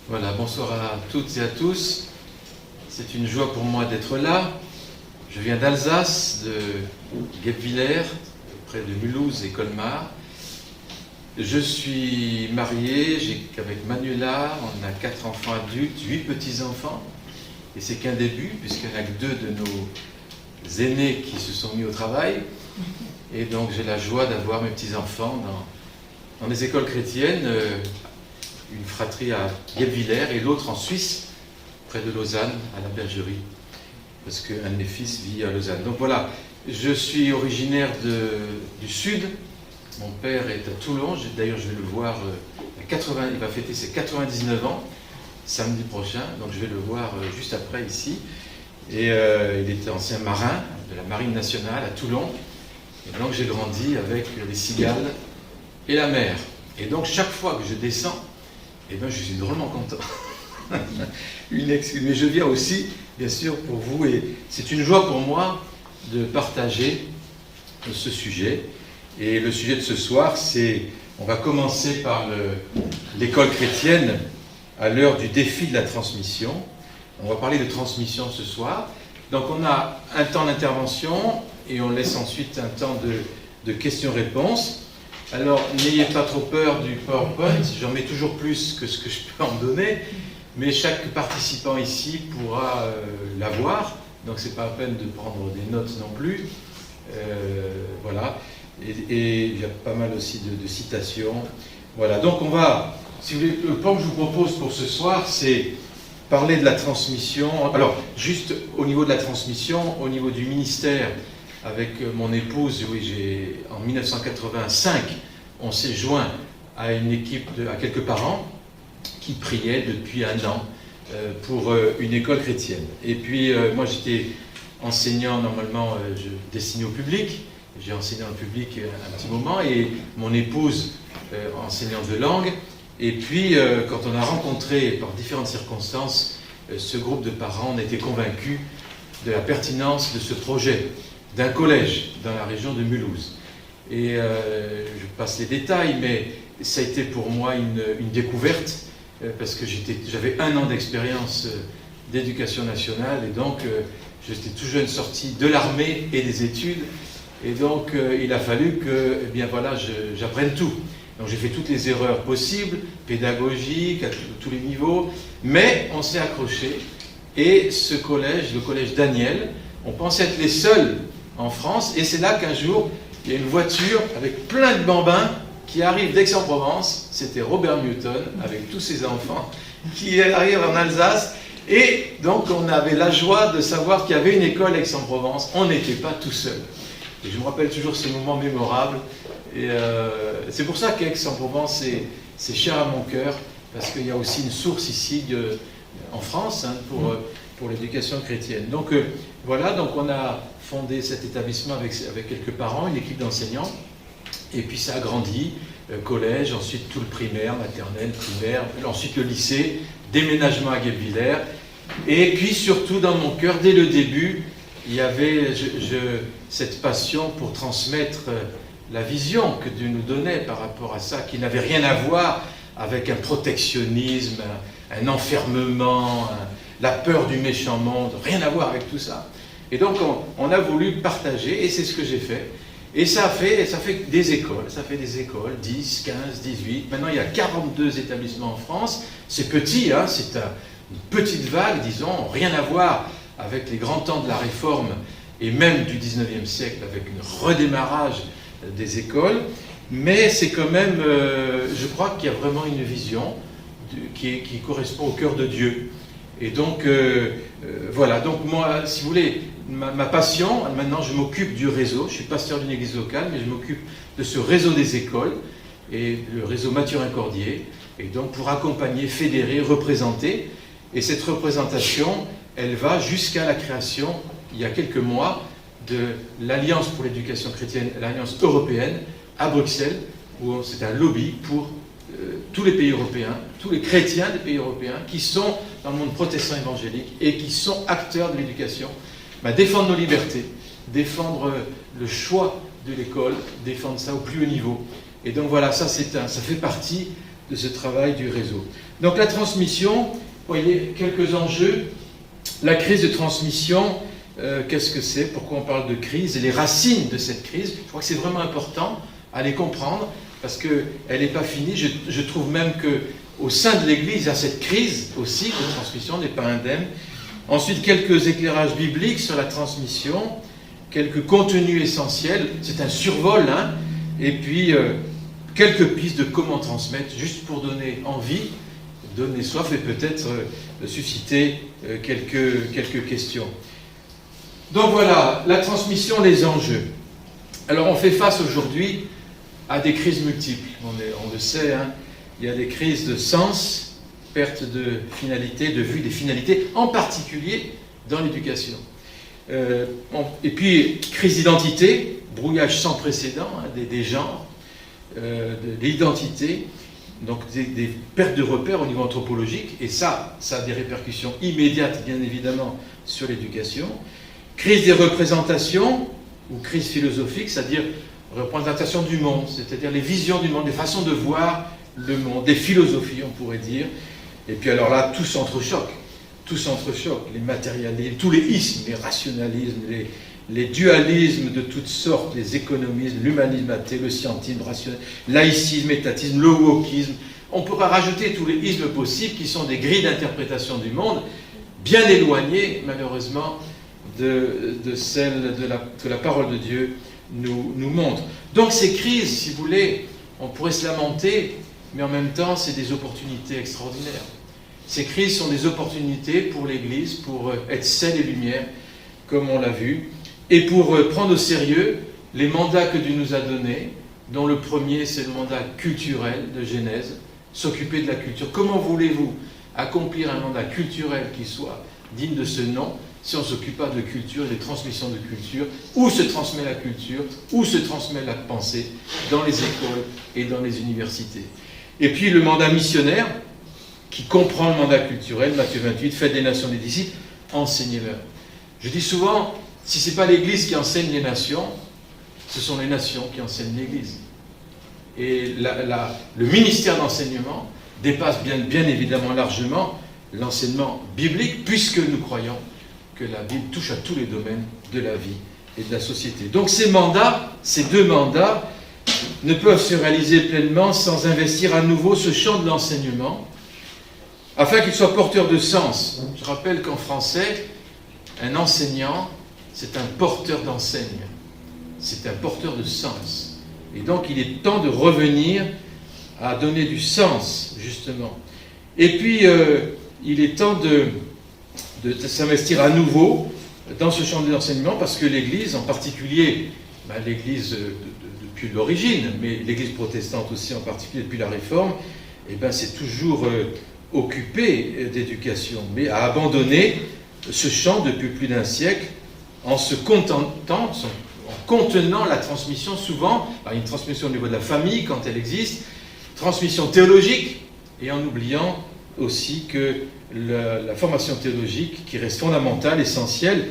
Voilà, bonsoir à toutes et à tous. C'est une joie pour moi d'être là. Je viens d'Alsace, de Guebwiller, près de Mulhouse et Colmar. Je suis marié, avec Manuela, on a 4 enfants adultes, 8 petits-enfants. Et c'est qu'un début, puisqu'il n'y en a que 2 de nos aînés qui se sont mis au travail. Et donc j'ai la joie d'avoir mes petits-enfants dans les écoles chrétiennes, une fratrie à Guebwiller et l'autre en Suisse, près de Lausanne, à la Bergerie, parce qu'un de mes fils vit à Lausanne. Donc voilà, je suis originaire du Sud. Mon père est à Toulon, d'ailleurs je vais le voir, il va fêter ses 99 ans, samedi prochain, donc je vais le voir juste après ici. Et il était ancien marin de la Marine nationale à Toulon, et donc j'ai grandi avec les cigales et la mer. Et donc chaque fois que je descends, eh bien, je suis drôlement content. Mais je viens aussi, bien sûr, pour vous, et c'est une joie pour moi de partager ce sujet. Et le sujet de ce soir, on va commencer par l'école chrétienne à l'heure du défi de la transmission. On va parler de transmission ce soir. Donc on a un temps d'intervention et on laisse ensuite un temps de questions-réponses. Alors, n'ayez pas trop peur du PowerPoint, j'en mets toujours plus que ce que je peux en donner, mais chaque participant ici pourra l'avoir, donc c'est pas la peine de prendre des notes non plus. Voilà, et il y a pas mal aussi de citations. Voilà, donc on va, si vous voulez, le plan que je vous propose pour ce soir, c'est parler de la transmission. Alors, juste au niveau de la transmission, au niveau du ministère, avec mon épouse, oui, en 1985, on s'est joint à une équipe, à quelques parents qui priaient depuis un an pour une école chrétienne. Et puis, moi, j'étais enseignant, normalement, je dessinais au public. J'ai enseigné au public un petit moment, et mon épouse, enseignante de langue. Et puis, quand on a rencontré, par différentes circonstances, ce groupe de parents, on était convaincus de la pertinence de ce projet d'un collège dans la région de Mulhouse. Et je passe les détails, mais ça a été pour moi une découverte, parce que j'avais 1 an d'expérience d'éducation nationale, et donc j'étais tout jeune sorti de l'armée et des études, et donc il a fallu que, eh bien voilà, j'apprenne tout. Donc j'ai fait toutes les erreurs possibles, pédagogiques, à tous les niveaux, mais on s'est accroché, et ce collège, le collège Daniel, on pensait être les seuls en France, et c'est là qu'un jour, il y a une voiture avec plein de bambins qui arrive d'Aix-en-Provence. C'était Robert Newton, avec tous ses enfants, qui arrive en Alsace, et donc on avait la joie de savoir qu'il y avait une école à Aix-en-Provence. On n'était pas tout seul. Et je me rappelle toujours ce moment mémorable, et c'est pour ça qu'Aix-en-Provence, c'est cher à mon cœur, parce qu'il y a aussi une source ici en France, hein, pour l'éducation chrétienne. Donc voilà, donc on a fondé cet établissement avec quelques parents, une équipe d'enseignants, et puis ça a grandi, collège, ensuite tout le primaire, maternelle, primaire, ensuite le lycée, déménagement à Guebwiller, et puis surtout dans mon cœur, dès le début, il y avait cette passion pour transmettre la vision que Dieu nous donnait par rapport à ça, qui n'avait rien à voir avec un protectionnisme, un enfermement, la peur du méchant monde, rien à voir avec tout ça. Et donc on a voulu partager, et c'est ce que j'ai fait. Et ça fait des écoles, 10, 15, 18. Maintenant il y a 42 établissements en France. C'est petit, hein, c'est une petite vague, disons, rien à voir avec les grands temps de la Réforme et même du 19e siècle, avec un redémarrage des écoles. Mais c'est quand même, je crois qu'il y a vraiment une vision qui correspond au cœur de Dieu. Et donc, voilà. Donc moi, si vous voulez, ma passion, maintenant je m'occupe du réseau. Je suis pasteur d'une église locale, mais je m'occupe de ce réseau des écoles, et le réseau Mathurin-Cordier. Et donc pour accompagner, fédérer, représenter. Et cette représentation, elle va jusqu'à la création, il y a quelques mois, de l'Alliance pour l'éducation chrétienne, l'Alliance européenne, à Bruxelles, où c'est un lobby pour tous les pays européens, tous les chrétiens des pays européens qui sont dans le monde protestant évangélique et qui sont acteurs de l'éducation, défendre nos libertés, défendre le choix de l'école, défendre ça au plus haut niveau. Et donc voilà, ça fait partie de ce travail du réseau. Donc la transmission, vous voyez, quelques enjeux. La crise de transmission, qu'est-ce que c'est? Pourquoi on parle de crise? Et les racines de cette crise, je crois que c'est vraiment important à les comprendre, parce qu'elle n'est pas finie. Je trouve même qu'au sein de l'Église, il y a cette crise aussi de transmission, n'est pas indemne. Ensuite, quelques éclairages bibliques sur la transmission, quelques contenus essentiels, c'est un survol, hein, et puis quelques pistes de comment transmettre, juste pour donner envie, donner soif et peut-être susciter quelques questions. Donc voilà, la transmission, les enjeux. Alors on fait face aujourd'hui à des crises multiples, on le sait, hein. Il y a des crises de sens, perte de finalité, de vue des finalités, en particulier dans l'éducation. Et puis, crise d'identité, brouillage sans précédent, hein, des genres, de l'identité, donc des pertes de repères au niveau anthropologique, et ça a des répercussions immédiates, bien évidemment, sur l'éducation. Crise des représentations, ou crise philosophique, c'est-à-dire représentation du monde, c'est-à-dire les visions du monde, les façons de voir le monde, des philosophies, on pourrait dire. Et puis alors là, tout s'entrechoque, les matérialismes, tous les ismes, les rationalismes, les dualismes de toutes sortes, les économismes, l'humanisme athée, le scientisme, laïcisme, étatisme, le wokisme. On pourra rajouter tous les ismes possibles qui sont des grilles d'interprétation du monde, bien éloignées, malheureusement, de celles que la parole de Dieu nous montre. Donc ces crises, si vous voulez, on pourrait se lamenter, mais en même temps, c'est des opportunités extraordinaires. Ces crises sont des opportunités pour l'Église, pour être sel et lumière, comme on l'a vu, et pour prendre au sérieux les mandats que Dieu nous a donnés, dont le premier, c'est le mandat culturel de Genèse, s'occuper de la culture. Comment voulez-vous accomplir un mandat culturel qui soit digne de ce nom, si on ne s'occupe pas de culture et de transmission de culture? Où se transmet la culture? Où se transmet la pensée? Dans les écoles et dans les universités. Et puis le mandat missionnaire, qui comprend le mandat culturel, Matthieu 28, faites des nations des disciples, enseignez-leur. Je dis souvent, si ce n'est pas l'Église qui enseigne les nations, ce sont les nations qui enseignent l'Église. Et le ministère d'enseignement dépasse bien évidemment largement l'enseignement biblique, puisque nous croyons que la Bible touche à tous les domaines de la vie et de la société. Donc ces deux mandats, ne peuvent se réaliser pleinement sans investir à nouveau ce champ de l'enseignement, afin qu'il soit porteur de sens. Je rappelle qu'en français, un enseignant, c'est un porteur d'enseigne, c'est un porteur de sens. Et donc il est temps de revenir à donner du sens, justement. Et puis, il est temps de s'investir à nouveau dans ce champ de l'enseignement, parce que l'Église, en particulier, l'Église depuis l'origine, mais l'Église protestante aussi en particulier depuis la Réforme, c'est toujours occupée d'éducation, mais a abandonné ce champ depuis plus d'un siècle en se contentant, en contenant la transmission souvent, une transmission au niveau de la famille quand elle existe, transmission théologique, et en oubliant aussi que la formation théologique, qui reste fondamentale, essentielle,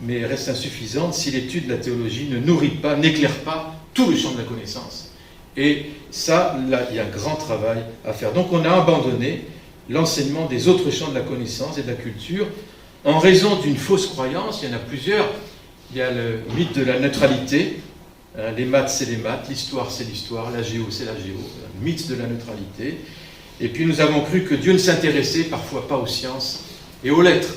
mais reste insuffisante si l'étude de la théologie ne nourrit pas, n'éclaire pas tout le champ de la connaissance. Et ça, là, il y a un grand travail à faire. Donc on a abandonné l'enseignement des autres champs de la connaissance et de la culture en raison d'une fausse croyance. Il y en a plusieurs. Il y a le mythe de la neutralité. Les maths, c'est les maths. L'histoire, c'est l'histoire. La géo, c'est la géo. Le mythe de la neutralité. Et puis nous avons cru que Dieu ne s'intéressait parfois pas aux sciences et aux lettres.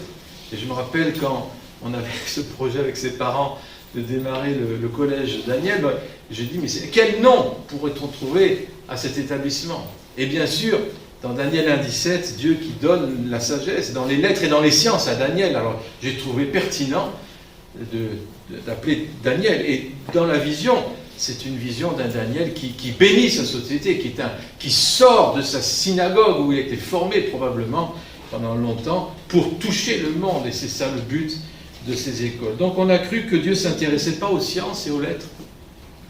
Et je me rappelle quand on avait ce projet avec ses parents de démarrer le collège Daniel, j'ai dit, mais quel nom pourrait-on trouver à cet établissement? Et bien sûr, dans Daniel 1,17, Dieu qui donne la sagesse dans les lettres et dans les sciences à Daniel. Alors j'ai trouvé pertinent d'appeler Daniel. Et dans la vision, c'est une vision d'un Daniel qui bénit sa société, qui sort de sa synagogue où il a été formé probablement pendant longtemps pour toucher le monde. Et c'est ça le but de ces écoles. Donc on a cru que Dieu ne s'intéressait pas aux sciences et aux lettres.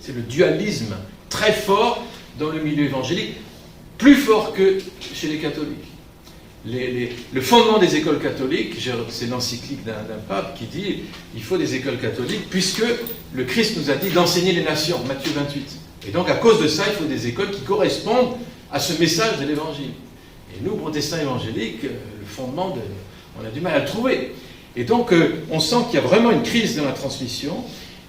C'est le dualisme très fort dans le milieu évangélique, plus fort que chez les catholiques. Le fondement des écoles catholiques, c'est l'encyclique d'un pape qui dit il faut des écoles catholiques puisque le Christ nous a dit d'enseigner les nations, Matthieu 28. Et donc à cause de ça, il faut des écoles qui correspondent à ce message de l'Évangile. Et nous, protestants évangéliques, le fondement, on a du mal à le trouver. Et donc, on sent qu'il y a vraiment une crise dans la transmission,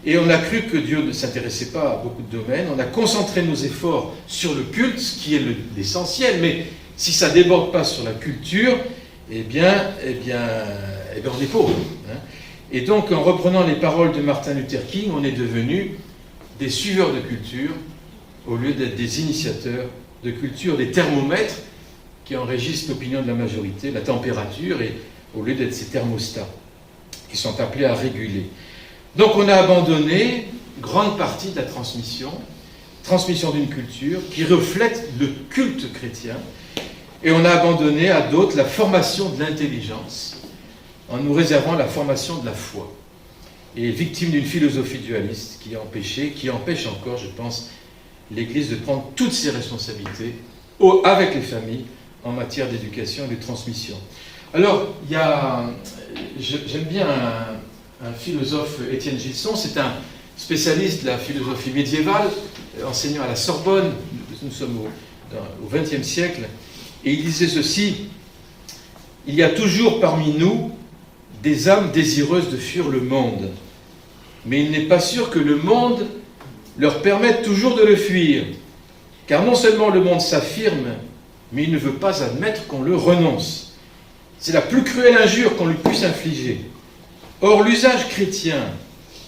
et on a cru que Dieu ne s'intéressait pas à beaucoup de domaines. On a concentré nos efforts sur le culte, ce qui est l'essentiel, mais si ça ne déborde pas sur la culture, eh bien, on est pauvre. Hein. Et donc, en reprenant les paroles de Martin Luther King, on est devenus des suiveurs de culture, au lieu d'être des initiateurs de culture, des thermomètres qui enregistrent l'opinion de la majorité, la température, et au lieu d'être ces thermostats qui sont appelés à réguler. Donc on a abandonné grande partie de la transmission d'une culture qui reflète le culte chrétien, et on a abandonné à d'autres la formation de l'intelligence, en nous réservant la formation de la foi, et victime d'une philosophie dualiste qui empêche encore, je pense, l'Église de prendre toutes ses responsabilités avec les familles en matière d'éducation et de transmission. Alors, j'aime bien un philosophe, Étienne Gilson, c'est un spécialiste de la philosophie médiévale, enseignant à la Sorbonne, nous sommes au XXe siècle, et il disait ceci: « Il y a toujours parmi nous des âmes désireuses de fuir le monde, mais il n'est pas sûr que le monde leur permette toujours de le fuir, car non seulement le monde s'affirme, mais il ne veut pas admettre qu'on le renonce. C'est la plus cruelle injure qu'on lui puisse infliger. Or, l'usage chrétien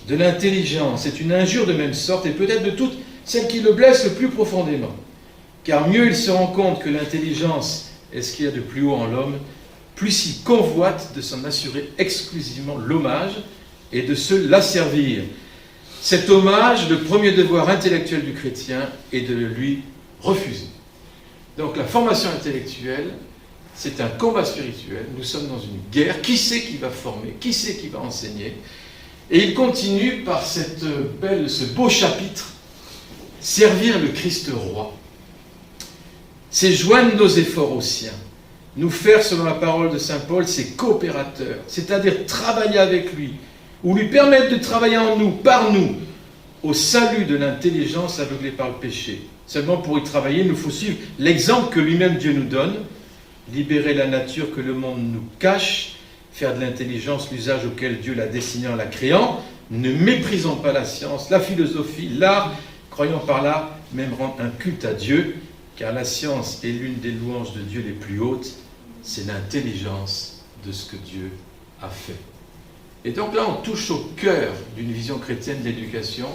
de l'intelligence est une injure de même sorte, et peut-être de toutes celles qui le blessent le plus profondément. Car mieux il se rend compte que l'intelligence est ce qu'il y a de plus haut en l'homme, plus il convoite de s'en assurer exclusivement l'hommage et de se l'asservir. Cet hommage, le premier devoir intellectuel du chrétien, est de le lui refuser. » Donc la formation intellectuelle, c'est un combat spirituel. Nous sommes dans une guerre. Qui c'est qui va former? Qui c'est qui va enseigner? Et il continue par ce beau chapitre: servir le Christ roi. C'est joindre nos efforts aux siens. Nous faire, selon la parole de saint Paul, ses coopérateurs, c'est-à-dire travailler avec lui, ou lui permettre de travailler en nous, par nous, au salut de l'intelligence aveuglée par le péché. Seulement pour y travailler, il nous faut suivre l'exemple que lui-même Dieu nous donne, libérer la nature que le monde nous cache, faire de l'intelligence l'usage auquel Dieu l'a destiné en la créant, ne méprisons pas la science, la philosophie, l'art, croyons par là même rendre un culte à Dieu, car la science est l'une des louanges de Dieu les plus hautes, c'est l'intelligence de ce que Dieu a fait. Et donc là, on touche au cœur d'une vision chrétienne de l'éducation.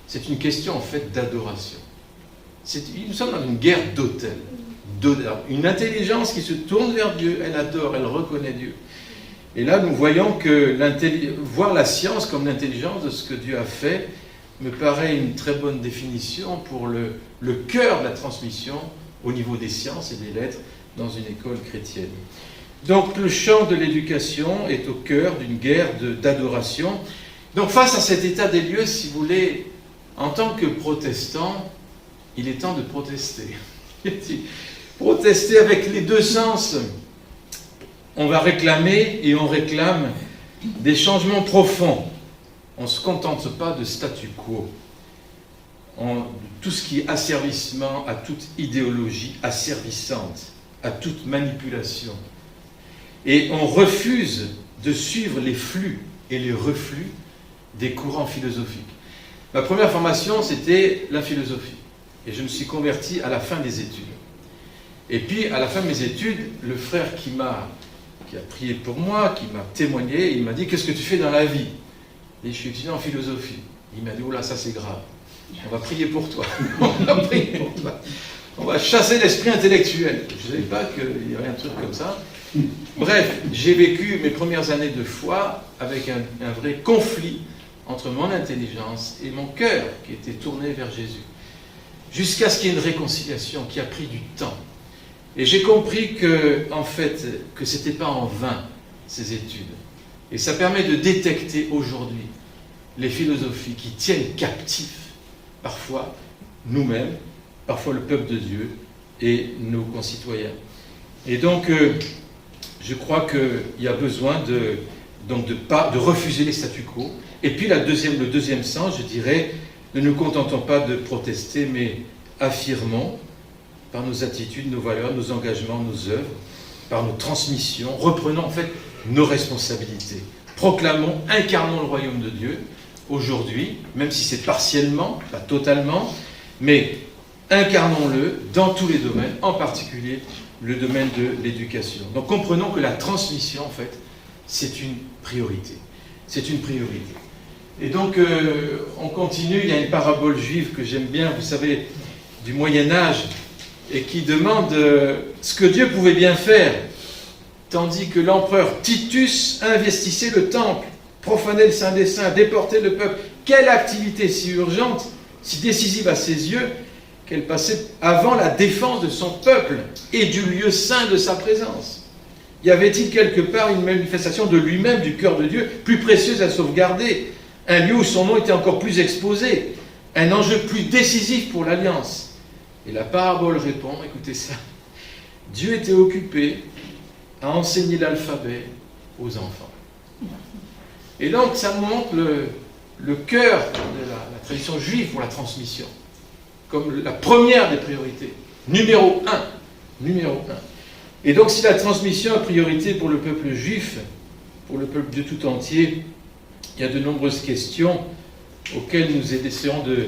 C'est une question en fait d'adoration. Nous sommes dans une guerre d'autel. Une intelligence qui se tourne vers Dieu, elle adore, elle reconnaît Dieu. Et là, nous voyons que voir la science comme l'intelligence de ce que Dieu a fait me paraît une très bonne définition pour le cœur de la transmission au niveau des sciences et des lettres dans une école chrétienne. Donc le champ de l'éducation est au cœur d'une guerre d'adoration. Donc face à cet état des lieux, si vous voulez, en tant que protestant, il est temps de protester. Protester avec les deux sens. On va réclamer et on réclame des changements profonds. On ne se contente pas de statu quo. Tout ce qui est asservissement à toute idéologie asservissante, à toute manipulation. Et on refuse de suivre les flux et les reflux des courants philosophiques. Ma première formation, c'était la philosophie. Et je me suis converti à la fin des études. Et puis, à la fin de mes études, le frère qui a prié pour moi, qui m'a témoigné, il m'a dit: qu'est-ce que tu fais dans la vie? Et je suis étudiant en philosophie. Il m'a dit: oh là, ça c'est grave. On va prier pour toi. On va prier pour toi. On va chasser l'esprit intellectuel. Je ne savais pas qu'il y avait un truc comme ça. Bref, j'ai vécu mes premières années de foi avec un vrai conflit entre mon intelligence et mon cœur qui était tourné vers Jésus. Jusqu'à ce qu'il y ait une réconciliation qui a pris du temps. Et j'ai compris que ce n'était pas en vain, ces études. Et ça permet de détecter aujourd'hui les philosophies qui tiennent captifs, parfois nous-mêmes, parfois le peuple de Dieu et nos concitoyens. Et donc, je crois qu'il y a besoin de refuser les statu quo. Et puis le deuxième sens, je dirais, ne nous contentons pas de protester, mais affirmons par nos attitudes, nos valeurs, nos engagements, nos œuvres, par nos transmissions. Reprenons en fait nos responsabilités. Proclamons, incarnons le royaume de Dieu aujourd'hui, même si c'est partiellement, pas totalement, mais incarnons-le dans tous les domaines, en particulier le domaine de l'éducation. Donc comprenons que la transmission, en fait, c'est une priorité. C'est une priorité. Et donc, on continue. Il y a une parabole juive que j'aime bien, vous savez, du Moyen-Âge, et qui demande ce que Dieu pouvait bien faire, tandis que l'empereur Titus investissait le temple, profanait le Saint des Saints, déportait le peuple. Quelle activité si urgente, si décisive à ses yeux, qu'elle passait avant la défense de son peuple et du lieu saint de sa présence. Y avait-il quelque part une manifestation de lui-même, du cœur de Dieu, plus précieuse à sauvegarder, un lieu où son nom était encore plus exposé, un enjeu plus décisif pour l'Alliance? Et la parabole répond, écoutez ça, Dieu était occupé à enseigner l'alphabet aux enfants. Et donc ça montre le cœur de la tradition juive pour la transmission, comme la première des priorités, numéro un. Et donc si la transmission est priorité pour le peuple juif, pour le peuple de tout entier, il y a de nombreuses questions auxquelles nous essaierons de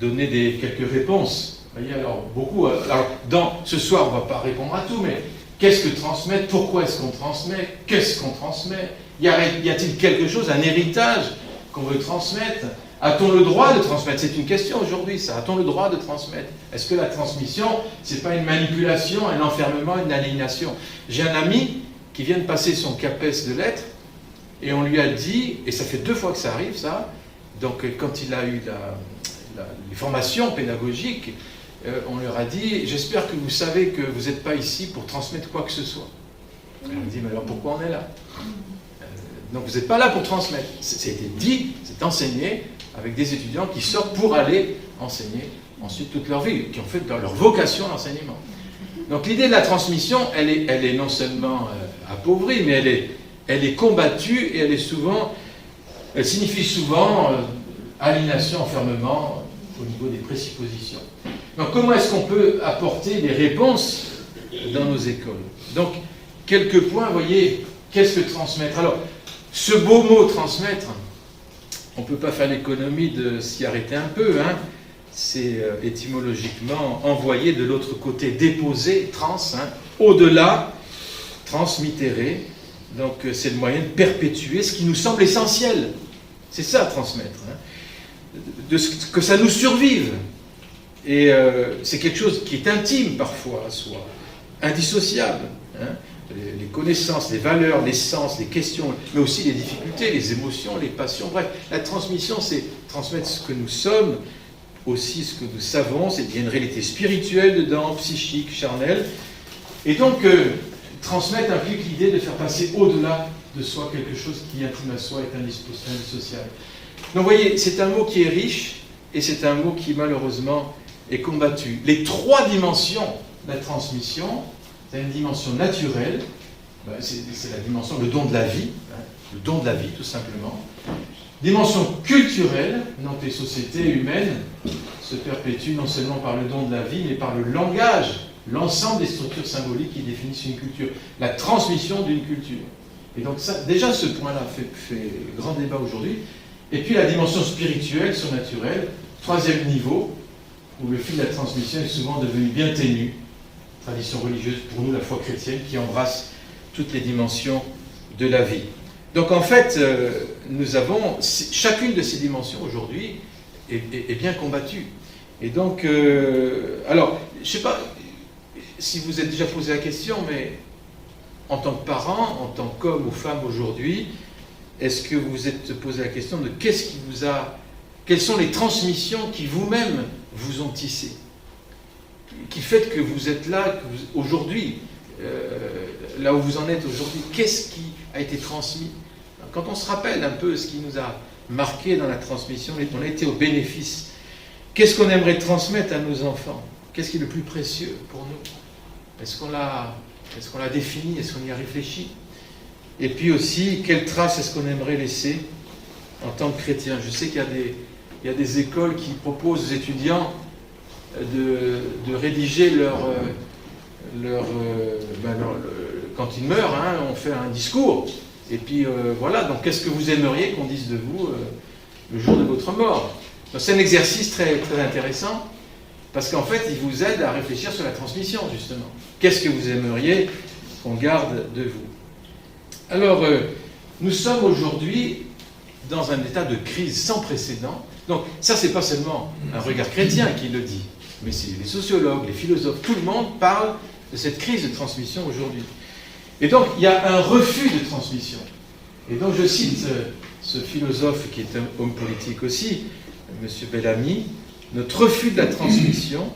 donner quelques réponses. Vous voyez, alors, ce soir, on ne va pas répondre à tout, mais qu'est-ce que transmettre? Pourquoi est-ce qu'on transmet? Qu'est-ce qu'on transmet? Y a-t-il quelque chose, un héritage qu'on veut transmettre? A-t-on le droit de transmettre? C'est une question aujourd'hui, ça. A-t-on le droit de transmettre? Est-ce que la transmission, ce n'est pas une manipulation, un enfermement, une aliénation? J'ai un ami qui vient de passer son CAPES de lettres, et on lui a dit, et ça fait 2 fois que ça arrive, ça, donc quand il a eu les formations pédagogiques, on leur a dit, j'espère que vous savez que vous n'êtes pas ici pour transmettre quoi que ce soit. On lui a dit, mais alors pourquoi on est là? Donc vous n'êtes pas là pour transmettre. C'était dit, c'est enseigné avec des étudiants qui sortent pour aller enseigner ensuite toute leur vie, qui ont fait dans leur vocation l'enseignement. Donc l'idée de la transmission, elle est non seulement appauvrie, mais elle est combattue et elle signifie souvent aliénation, enfermement au niveau des présuppositions. Donc comment est-ce qu'on peut apporter des réponses dans nos écoles? Donc quelques points, vous voyez, qu'est-ce que transmettre? Alors, ce beau mot transmettre, on ne peut pas faire l'économie de s'y arrêter un peu, hein. C'est étymologiquement envoyer de l'autre côté, déposer, trans, hein, au-delà, transmittere. Donc c'est le moyen de perpétuer ce qui nous semble essentiel. C'est ça, transmettre. Hein. Que ça nous survive. Et c'est quelque chose qui est intime parfois à soi, indissociable. Hein. Les connaissances, les valeurs, les sens, les questions, mais aussi les difficultés, les émotions, les passions. Bref, la transmission, c'est transmettre ce que nous sommes, aussi ce que nous savons. Il y a une réalité spirituelle dedans, psychique, charnelle. Et donc, transmettre implique l'idée de faire passer au-delà de soi quelque chose qui, intime à soi, est indissociable. Donc, vous voyez, c'est un mot qui est riche et c'est un mot qui, malheureusement, est combattu. Les 3 dimensions de la transmission, c'est une dimension naturelle, c'est la dimension, le don de la vie, hein, le don de la vie, tout simplement. Dimension culturelle, donc les sociétés humaines se perpétuent non seulement par le don de la vie, mais par le langage, l'ensemble des structures symboliques qui définissent une culture, la transmission d'une culture. Et donc ça, déjà ce point-là fait grand débat aujourd'hui. Et puis la dimension spirituelle, surnaturelle, 3e niveau, où le fil de la transmission est souvent devenu bien ténu. Tradition religieuse, pour nous, la foi chrétienne, qui embrasse toutes les dimensions de la vie. Donc en fait, nous avons, chacune de ces dimensions aujourd'hui est bien combattue. Et donc, alors, je ne sais pas si vous êtes déjà posé la question, mais en tant que parent, en tant qu'homme ou femme aujourd'hui, est-ce que vous vous êtes posé la question de quelles sont les transmissions qui vous-même vous ont tissé, qui fait que vous êtes là aujourd'hui, là où vous en êtes aujourd'hui? Qu'est-ce qui a été transmis? Quand on se rappelle un peu ce qui nous a marqué dans la transmission, on a été au bénéfice. Qu'est-ce qu'on aimerait transmettre à nos enfants? Qu'est-ce qui est le plus précieux pour nous? Est-ce qu'on l'a défini? Est-ce qu'on y a réfléchi? Et puis aussi, quelle trace est-ce qu'on aimerait laisser en tant que chrétien? Je sais qu'il y a des écoles qui proposent aux étudiants de rédiger quand ils meurent, hein, on fait un discours. Et puis voilà, donc qu'est-ce que vous aimeriez qu'on dise de vous le jour de votre mort? C'est un exercice très, très intéressant, parce qu'en fait, il vous aide à réfléchir sur la transmission, justement. Qu'est-ce que vous aimeriez qu'on garde de vous? Alors, nous sommes aujourd'hui dans un état de crise sans précédent. Donc, ça, c'est pas seulement un regard chrétien qui le dit, mais c'est les sociologues, les philosophes, tout le monde parle de cette crise de transmission aujourd'hui. Et donc, il y a un refus de transmission. Et donc, je cite ce philosophe qui est un homme politique aussi, M. Bellamy: notre refus de la transmission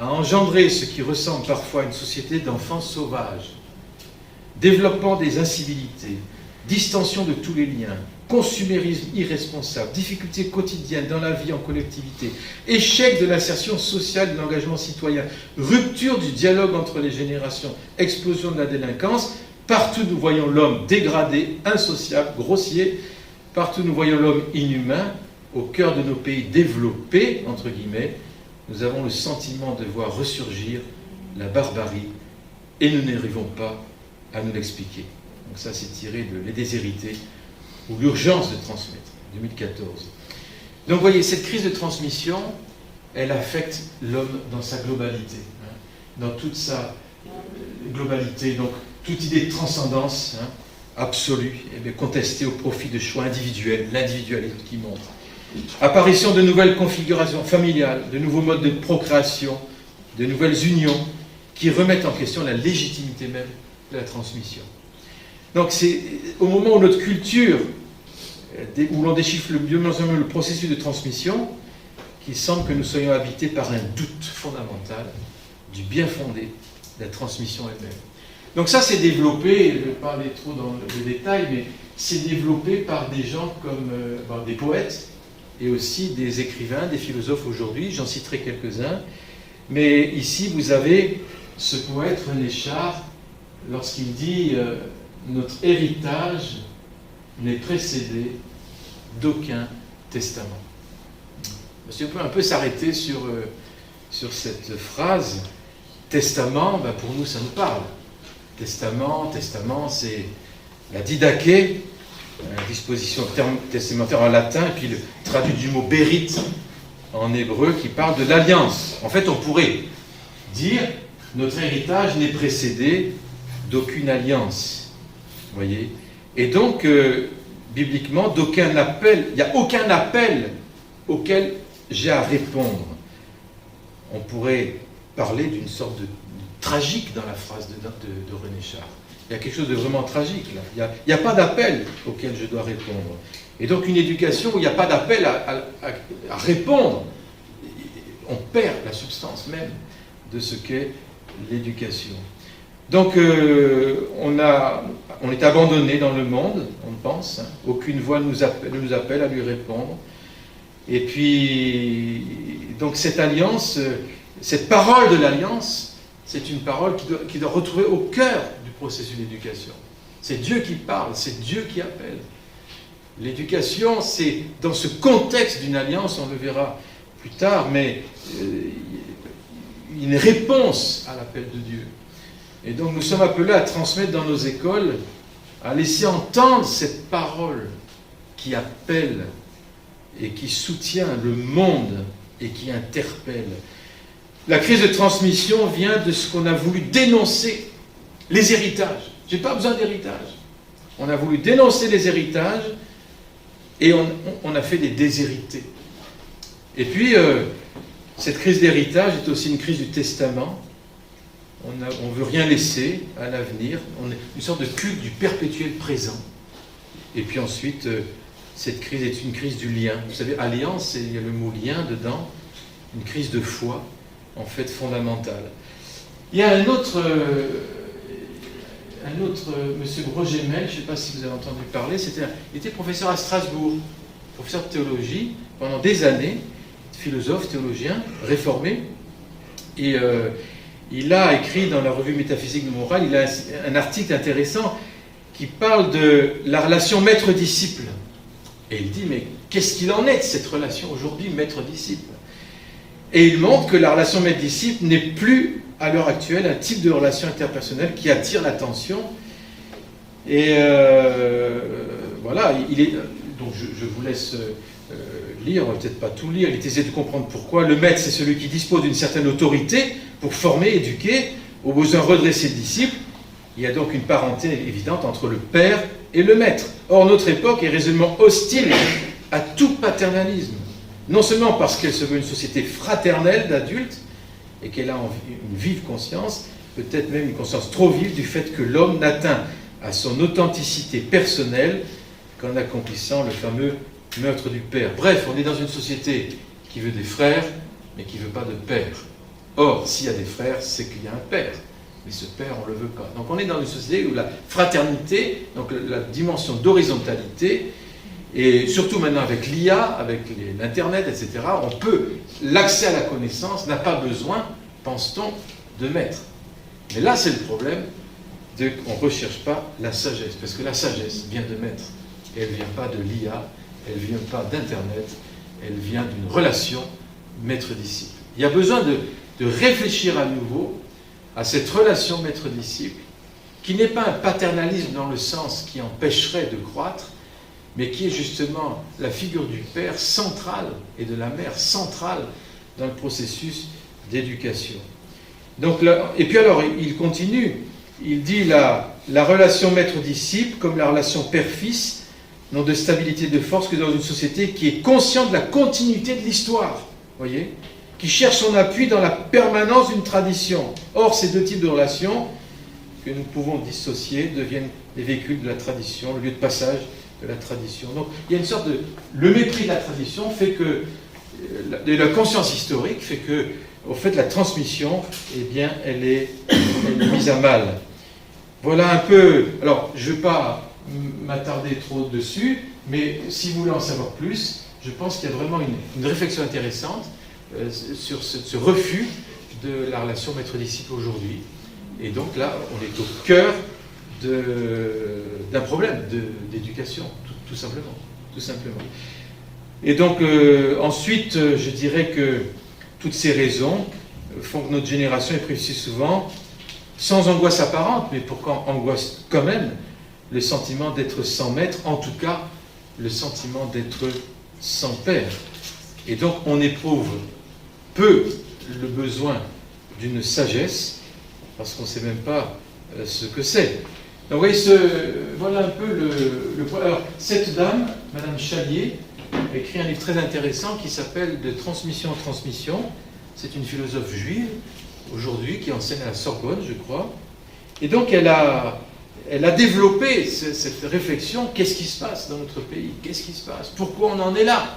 a engendré ce qui ressemble parfois à une société d'enfants sauvages, développement des incivilités, distension de tous les liens, consumérisme irresponsable, difficultés quotidiennes dans la vie en collectivité, échec de l'insertion sociale de l'engagement citoyen, rupture du dialogue entre les générations, explosion de la délinquance. Partout nous voyons l'homme dégradé, insociable, grossier. Partout nous voyons l'homme inhumain. Au cœur de nos pays développés, entre guillemets, nous avons le sentiment de voir ressurgir la barbarie et nous n'arrivons pas à nous l'expliquer. Donc ça, c'est tiré de Les Déshérités ou L'urgence de transmettre, 2014. Donc vous voyez, cette crise de transmission, elle affecte l'homme dans sa globalité, hein, dans toute sa globalité. Donc toute idée de transcendance absolue est contestée au profit de choix individuels, l'individualisme qui monte. Apparition de nouvelles configurations familiales, de nouveaux modes de procréation, de nouvelles unions qui remettent en question la légitimité même de la transmission. Donc c'est au moment où notre culture, où l'on déchiffre le processus de transmission, qu'il semble que nous soyons habités par un doute fondamental du bien fondé de la transmission elle-même. Donc ça c'est développé, je ne vais pas aller trop dans le détail, mais c'est développé par des gens comme des poètes, et aussi des écrivains, des philosophes aujourd'hui, j'en citerai quelques-uns. Mais ici, vous avez ce poète René Char, lorsqu'il dit « Notre héritage n'est précédé d'aucun testament ». Monsieur peut un peu s'arrêter sur cette phrase. Testament, pour nous, ça nous parle. Testament, c'est la didaché, disposition testamentaire en latin, et puis le traduit du mot bérite en hébreu, qui parle de l'alliance. En fait, on pourrait dire notre héritage n'est précédé d'aucune alliance. Vous voyez? Et donc, bibliquement, d'aucun appel, il n'y a aucun appel auquel j'ai à répondre. On pourrait parler d'une sorte de tragique dans la phrase de René Char. Il y a quelque chose de vraiment tragique là. Il n'y a pas d'appel auquel je dois répondre. Et donc une éducation où il n'y a pas d'appel à répondre, on perd la substance même de ce qu'est l'éducation. Donc on est abandonné dans le monde, on pense. Hein. Aucune voix ne nous appelle à lui répondre. Et puis, donc cette alliance, cette parole de l'alliance, c'est une parole qui doit retrouver au cœur du processus d'éducation. C'est Dieu qui parle, c'est Dieu qui appelle. L'éducation, c'est dans ce contexte d'une alliance, on le verra plus tard, mais une réponse à l'appel de Dieu. Et donc nous sommes appelés à transmettre dans nos écoles, à laisser entendre cette parole qui appelle et qui soutient le monde et qui interpelle. La crise de transmission vient de ce qu'on a voulu dénoncer, les héritages. Je n'ai pas besoin d'héritage. On a voulu dénoncer les héritages et on a fait des déshérités. Et puis, cette crise d'héritage est aussi une crise du testament. On ne veut rien laisser à l'avenir. On est une sorte de culte du perpétuel présent. Et puis ensuite, cette crise est une crise du lien. Vous savez, alliance, il y a le mot lien dedans, une crise de foi, en fait, fondamentale. Il y a un autre monsieur Brogémel, je ne sais pas si vous avez entendu parler, il était professeur à Strasbourg, professeur de théologie, pendant des années, philosophe, théologien, réformé, et il a écrit dans la revue Métaphysique de Montréal, il a un article intéressant qui parle de la relation maître-disciple. Et il dit, mais qu'est-ce qu'il en est de cette relation aujourd'hui, maître-disciple? Et il montre que la relation maître-disciple n'est plus, à l'heure actuelle, un type de relation interpersonnelle qui attire l'attention. Et voilà, donc je vous laisse lire, on va peut-être pas tout lire, il est aisé de comprendre pourquoi. Le maître, c'est celui qui dispose d'une certaine autorité pour former, éduquer, au besoin redresser le disciple. Il y a donc une parenté évidente entre le père et le maître. Or, notre époque est résolument hostile à tout paternalisme. Non seulement parce qu'elle se veut une société fraternelle d'adultes, et qu'elle a une vive conscience, peut-être même une conscience trop vive du fait que l'homme n'atteint à son authenticité personnelle qu'en accomplissant le fameux meurtre du père. Bref, on est dans une société qui veut des frères, mais qui ne veut pas de père. Or, s'il y a des frères, c'est qu'il y a un père. Mais ce père, on ne le veut pas. Donc on est dans une société où la fraternité, donc la dimension d'horizontalité, et surtout maintenant avec l'IA, avec l'Internet, etc., l'accès à la connaissance n'a pas besoin, pense-t-on, de maître. Mais là, c'est le problème, on ne recherche pas la sagesse, parce que la sagesse vient de maître. Et elle ne vient pas de l'IA, elle ne vient pas d'Internet, elle vient d'une relation maître-disciple. Il y a besoin de réfléchir à nouveau à cette relation maître-disciple, qui n'est pas un paternalisme dans le sens qui empêcherait de croître, mais qui est justement la figure du père centrale et de la mère centrale dans le processus d'éducation. Donc et puis alors, il continue, il dit la relation maître-disciple, comme la relation père-fils, n'ont de stabilité de force que dans une société qui est consciente de la continuité de l'histoire, voyez, qui cherche son appui dans la permanence d'une tradition. Or, ces deux types de relations, que nous pouvons dissocier, deviennent les véhicules de la tradition, le lieu de passage de la tradition. Donc, il y a une sorte de... Le mépris de la tradition fait que... La conscience historique fait que, au fait, la transmission, eh bien, elle est mise à mal. Voilà un peu... Alors, je ne vais pas m'attarder trop dessus, mais si vous voulez en savoir plus, je pense qu'il y a vraiment une réflexion intéressante sur ce refus de la relation maître-disciple aujourd'hui. Et donc là, on est au cœur d'un problème d'éducation, tout simplement. Tout simplement. Et donc, ensuite, je dirais que toutes ces raisons font que notre génération est prise si souvent, sans angoisse apparente, mais pourquoi angoisse quand même, le sentiment d'être sans maître, en tout cas, le sentiment d'être sans père. Et donc, on éprouve peu le besoin d'une sagesse, parce qu'on ne sait même pas ce que c'est. Donc, vous voyez, voilà un peu le point. Alors, cette dame, Madame Chalier, a écrit un livre très intéressant qui s'appelle « De transmission en transmission ». C'est une philosophe juive, aujourd'hui, qui enseigne à la Sorbonne, je crois. Et donc, elle a développé cette réflexion, qu'est-ce qui se passe dans notre pays? Qu'est-ce qui se passe? Pourquoi on en est là?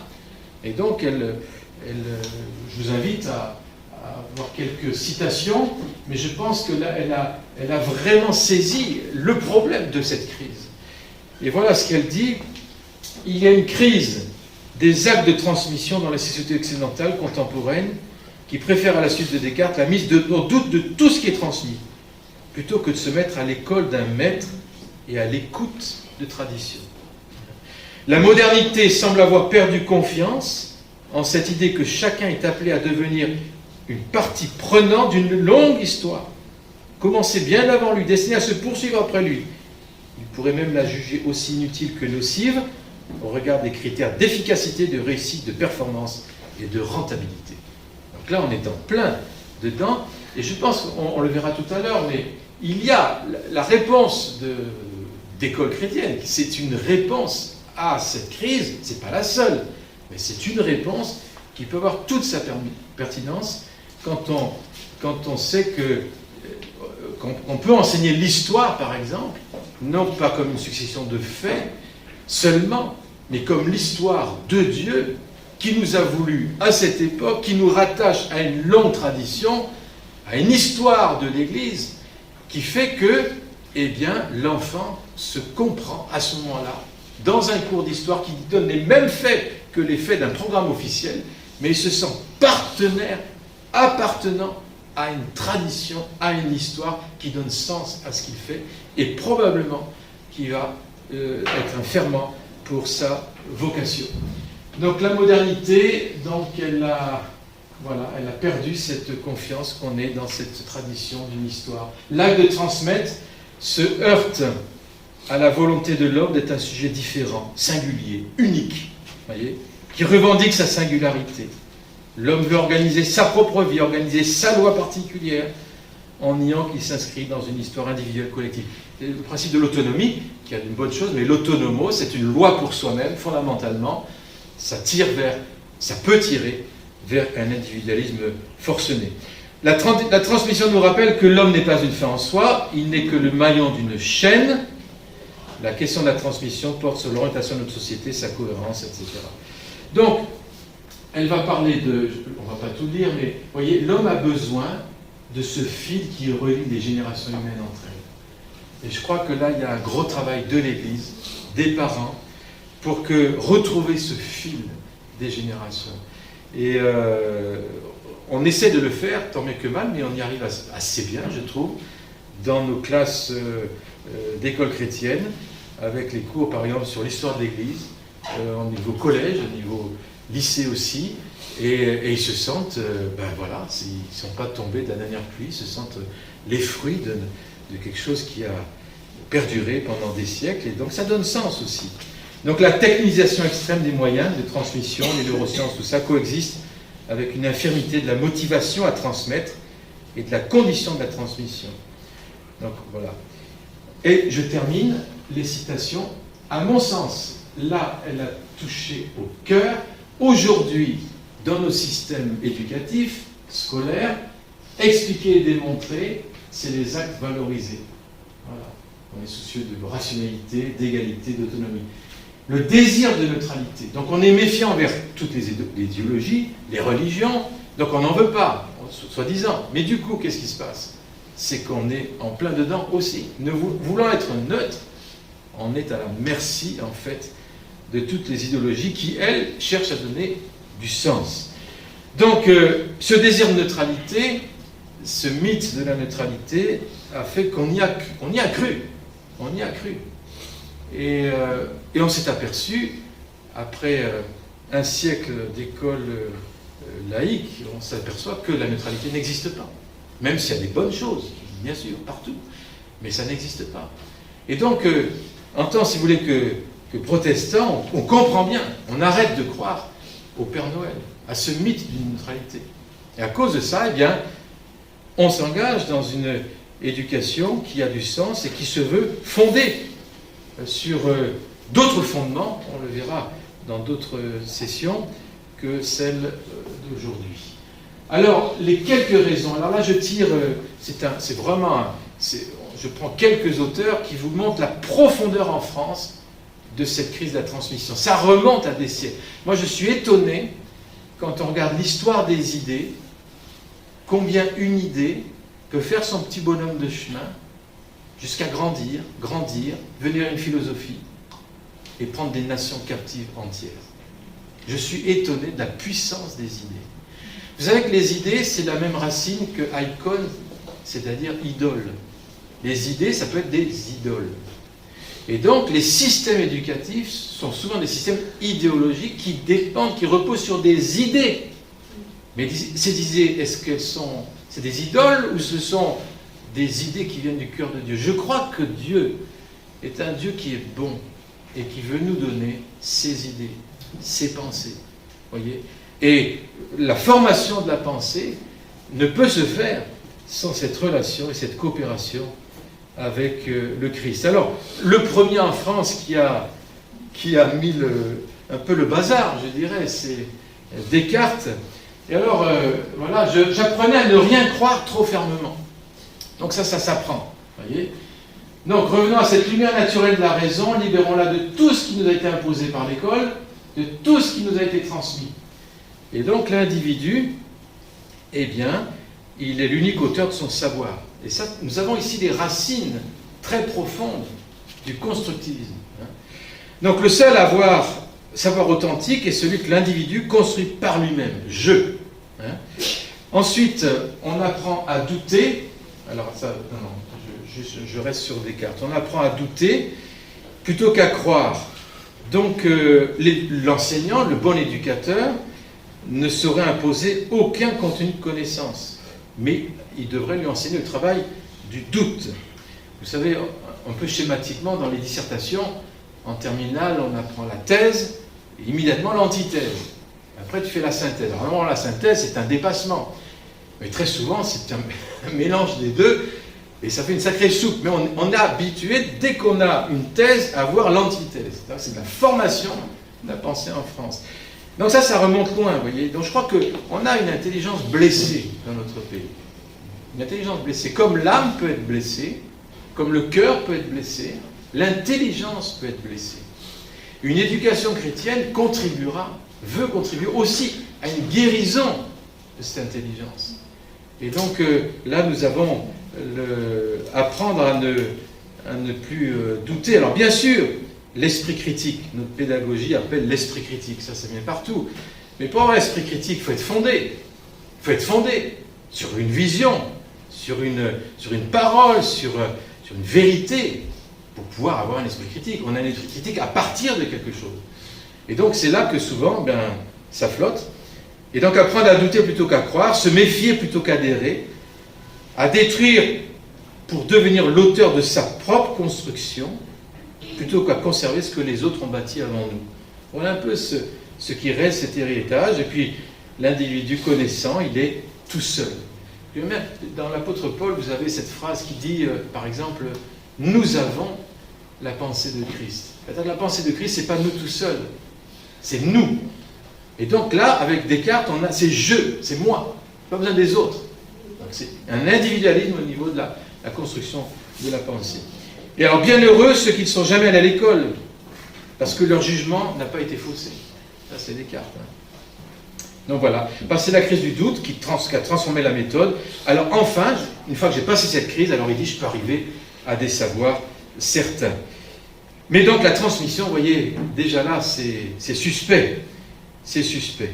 Et donc, je vous invite à voir quelques citations, mais je pense que là, elle a vraiment saisi le problème de cette crise. Et voilà ce qu'elle dit. Il y a une crise des actes de transmission dans les sociétés occidentales contemporaines qui préfèrent à la suite de Descartes la mise au doute de tout ce qui est transmis, plutôt que de se mettre à l'école d'un maître et à l'écoute de traditions. La modernité semble avoir perdu confiance en cette idée que chacun est appelé à devenir une partie prenante d'une longue histoire, commencée bien avant lui, destinée à se poursuivre après lui. Il pourrait même la juger aussi inutile que nocive au regard des critères d'efficacité, de réussite, de performance et de rentabilité. Donc là, on est en plein dedans, et je pense qu'on le verra tout à l'heure, mais il y a la réponse d'école chrétienne, c'est une réponse à cette crise, c'est pas la seule, mais c'est une réponse qui peut avoir toute sa pertinence quand on sait qu'on peut enseigner l'histoire, par exemple, non pas comme une succession de faits seulement, mais comme l'histoire de Dieu qui nous a voulu à cette époque, qui nous rattache à une longue tradition, à une histoire de l'Église, qui fait que, eh bien, l'enfant se comprend à ce moment-là, dans un cours d'histoire qui donne les mêmes faits que les faits d'un programme officiel, mais il se sent partenaire, appartenant à une tradition, à une histoire qui donne sens à ce qu'il fait, et probablement qui va être un ferment pour sa vocation. Donc la modernité, donc elle a Voilà, elle a perdu cette confiance qu'on est dans cette tradition d'une histoire. L'acte de transmettre se heurte à la volonté de l'homme d'être un sujet différent, singulier, unique, voyez, qui revendique sa singularité. L'homme veut organiser sa propre vie, organiser sa loi particulière, en niant qu'il s'inscrit dans une histoire individuelle collective. C'est le principe de l'autonomie, qui est une bonne chose, mais l'autonomos, c'est une loi pour soi-même, fondamentalement. Ça peut tirer vers un individualisme forcené. La transmission nous rappelle que l'homme n'est pas une fin en soi, il n'est que le maillon d'une chaîne. La question de la transmission porte sur l'orientation de notre société, sa cohérence, etc. Donc, elle va parler de... On ne va pas tout lire, mais vous voyez, l'homme a besoin de ce fil qui relie les générations humaines entre elles. Et je crois que là, il y a un gros travail de l'Église, des parents, pour retrouver ce fil des générations. Et on essaie de le faire, tant bien que mal, mais on y arrive assez bien, je trouve, dans nos classes d'école chrétienne, avec les cours, par exemple, sur l'histoire de l'Église, au niveau collège, au niveau lycée aussi, et ils se sentent, voilà, ils ne sont pas tombés de la dernière pluie, ils se sentent les fruits de quelque chose qui a perduré pendant des siècles, et donc ça donne sens aussi. Donc la technisation extrême des moyens de transmission, les neurosciences, tout ça coexiste avec une infirmité de la motivation à transmettre et de la condition de la transmission. Donc voilà. Et je termine les citations. À mon sens, là, elle a touché au cœur. Aujourd'hui, dans nos systèmes éducatifs, scolaires, expliquer et démontrer, c'est les actes valorisés. Voilà. On est soucieux de rationalité, d'égalité, d'autonomie. Le désir de neutralité. Donc on est méfiant envers toutes les idéologies, les religions, donc on n'en veut pas, soi-disant. Mais du coup, qu'est-ce qui se passe? C'est qu'on est en plein dedans aussi. Voulant être neutre, on est à la merci, en fait, de toutes les idéologies qui, elles, cherchent à donner du sens. Donc, ce désir de neutralité, ce mythe de la neutralité, a fait qu'on y a cru. On y a cru. Et on s'est aperçu, après un siècle d'école laïque, on s'aperçoit que la neutralité n'existe pas. Même s'il y a des bonnes choses, bien sûr, partout. Mais ça n'existe pas. Et donc, en tant, si vous voulez, que protestants, on comprend bien, on arrête de croire au Père Noël, à ce mythe d'une neutralité. Et à cause de ça, eh bien, on s'engage dans une éducation qui a du sens et qui se veut fondée sur d'autres fondements, on le verra dans d'autres sessions, que celle d'aujourd'hui. Alors, les quelques raisons. Alors là, je tire, je prends quelques auteurs qui vous montrent la profondeur en France de cette crise de la transmission. Ça remonte à des siècles. Moi, je suis étonné, quand on regarde l'histoire des idées, combien une idée peut faire son petit bonhomme de chemin jusqu'à grandir, devenir une philosophie et prendre des nations captives entières. Je suis étonné de la puissance des idées. Vous savez que les idées, c'est la même racine que icon, c'est-à-dire idole. Les idées, ça peut être des idoles. Et donc, les systèmes éducatifs sont souvent des systèmes idéologiques qui reposent sur des idées. Mais ces idées, est-ce qu'elles sont... C'est des idoles ou ce sont des idées qui viennent du cœur de Dieu? Je crois que Dieu est un Dieu qui est bon et qui veut nous donner ses idées, ses pensées. Voyez? Et la formation de la pensée ne peut se faire sans cette relation et cette coopération avec le Christ. Alors, le premier en France qui a mis un peu le bazar, je dirais, c'est Descartes. Et alors, voilà, j'apprenais à ne rien croire trop fermement. Donc ça s'apprend, voyez. Donc, revenons à cette lumière naturelle de la raison, libérons-la de tout ce qui nous a été imposé par l'école, de tout ce qui nous a été transmis. Et donc, l'individu, eh bien, il est l'unique auteur de son savoir. Et ça, nous avons ici des racines très profondes du constructivisme. Donc, le seul savoir authentique est celui que l'individu construit par lui-même. Je. Ensuite, on apprend à douter. Alors, ça, non, je reste sur Descartes. On apprend à douter plutôt qu'à croire. Donc, l'enseignant, le bon éducateur, ne saurait imposer aucun contenu de connaissance, mais il devrait lui enseigner le travail du doute. Vous savez, un peu schématiquement, dans les dissertations, en terminale, on apprend la thèse et immédiatement l'antithèse. Après, tu fais la synthèse. Alors, normalement, la synthèse, c'est un dépassement. Mais très souvent, c'est un mélange des deux, et ça fait une sacrée soupe. Mais on est habitué, dès qu'on a une thèse, à voir l'antithèse. C'est de la formation de la pensée en France. Donc ça remonte loin, vous voyez. Donc je crois qu'on a une intelligence blessée dans notre pays. Une intelligence blessée. Comme l'âme peut être blessée, comme le cœur peut être blessé, l'intelligence peut être blessée. Une éducation chrétienne veut contribuer aussi à une guérison de cette intelligence. Et donc là, nous avons apprendre à ne plus douter. Alors bien sûr, l'esprit critique, notre pédagogie appelle l'esprit critique, ça vient partout. Mais pour avoir l'esprit critique, il faut être fondé. Il faut être fondé sur une vision, sur une parole, sur une vérité, pour pouvoir avoir un esprit critique. On a un esprit critique à partir de quelque chose. Et donc c'est là que souvent, ça flotte. Et donc apprendre à douter plutôt qu'à croire, se méfier plutôt qu'adhérer, à détruire pour devenir l'auteur de sa propre construction, plutôt qu'à conserver ce que les autres ont bâti avant nous. Voilà un peu ce qui reste, cet héritage. Et puis l'individu connaissant, il est tout seul. Et même dans l'apôtre Paul, vous avez cette phrase qui dit, par exemple, « Nous avons la pensée de Christ ». La pensée de Christ, ce n'est pas nous tout seuls, c'est nous. Et donc là, avec Descartes, c'est je, c'est moi, pas besoin des autres. Donc c'est un individualisme au niveau de la construction de la pensée. Et alors, bienheureux ceux qui ne sont jamais allés à l'école, parce que leur jugement n'a pas été faussé. Ça, c'est Descartes. Donc voilà, c'est la crise du doute qui a transformé la méthode. Alors enfin, une fois que j'ai passé cette crise, alors il dit, je peux arriver à des savoirs certains. Mais donc la transmission, vous voyez, déjà là, c'est suspect. C'est suspect.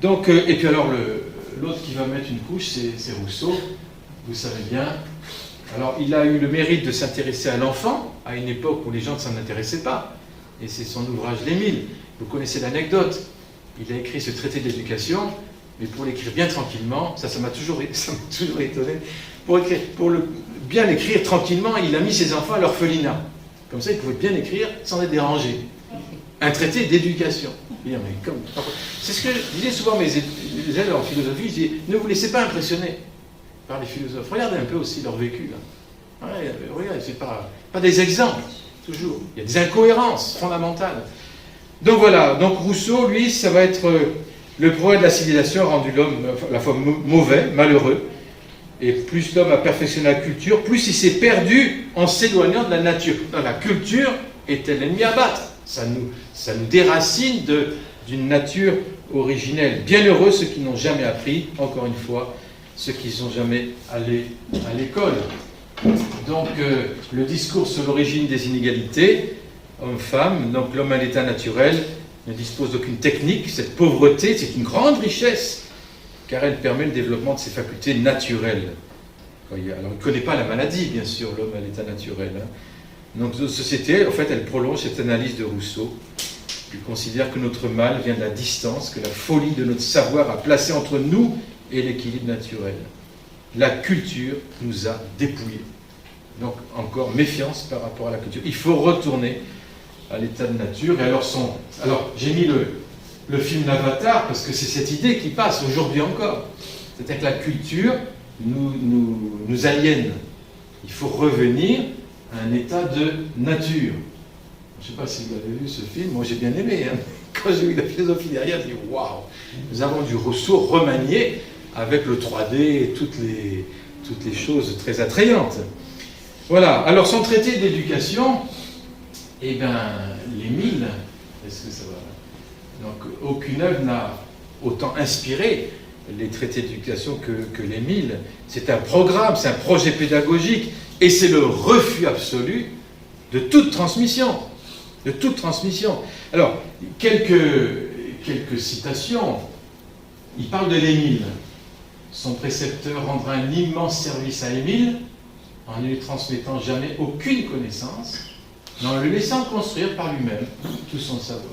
Donc, et puis alors, l'autre qui va mettre une couche, c'est Rousseau, vous savez bien. Alors, il a eu le mérite de s'intéresser à l'enfant, à une époque où les gens ne s'en intéressaient pas. Et c'est son ouvrage L'Émile. Vous connaissez l'anecdote. Il a écrit ce traité d'éducation, mais pour l'écrire bien tranquillement, ça m'a toujours étonné. Pour bien l'écrire tranquillement, il a mis ses enfants à l'orphelinat. Comme ça, il pouvait bien écrire sans être dérangé. Un traité d'éducation. C'est ce que je disais souvent à mes élèves en philosophie, je dis, ne vous laissez pas impressionner par les philosophes. Regardez un peu aussi leur vécu. Là. Regardez, c'est pas des exemples, toujours. Il y a des incohérences fondamentales. Donc voilà, donc Rousseau, lui, ça va être le progrès de la civilisation a rendu l'homme à la fois mauvais, malheureux, et plus l'homme a perfectionné la culture, plus il s'est perdu en s'éloignant de la nature. Non, la culture était l'ennemi à battre. Ça nous déracine d'une nature originelle. Bienheureux ceux qui n'ont jamais appris, encore une fois, ceux qui ne sont jamais allés à l'école. Donc, le discours sur l'origine des inégalités, homme-femme, donc l'homme à l'état naturel ne dispose d'aucune technique. Cette pauvreté, c'est une grande richesse, car elle permet le développement de ses facultés naturelles. Alors, il ne connaît pas la maladie, bien sûr, l'homme à l'état naturel. Donc, notre société, en fait, elle prolonge cette analyse de Rousseau. Il considère que notre mal vient de la distance, que la folie de notre savoir a placé entre nous et l'équilibre naturel. La culture nous a dépouillés. Donc, encore méfiance par rapport à la culture. Il faut retourner à l'état de nature. Et alors j'ai mis le film L'Avatar, parce que c'est cette idée qui passe aujourd'hui encore. C'est-à-dire que la culture nous aliène. Il faut revenir à un état de nature. Je ne sais pas si vous avez vu ce film, moi j'ai bien aimé. Quand j'ai vu la philosophie derrière, j'ai dit waouh, nous avons du Rousseau remanié avec le 3D et toutes les choses très attrayantes. Voilà, alors son traité d'éducation, l'Émile, est-ce que ça va? Donc aucune œuvre n'a autant inspiré les traités d'éducation que l'Émile. C'est un programme, c'est un projet pédagogique, et c'est le refus absolu de toute transmission. De toute transmission. Alors, quelques citations. Il parle de l'Émile. Son précepteur rendra un immense service à Émile en ne lui transmettant jamais aucune connaissance, mais en le laissant construire par lui-même tout son savoir.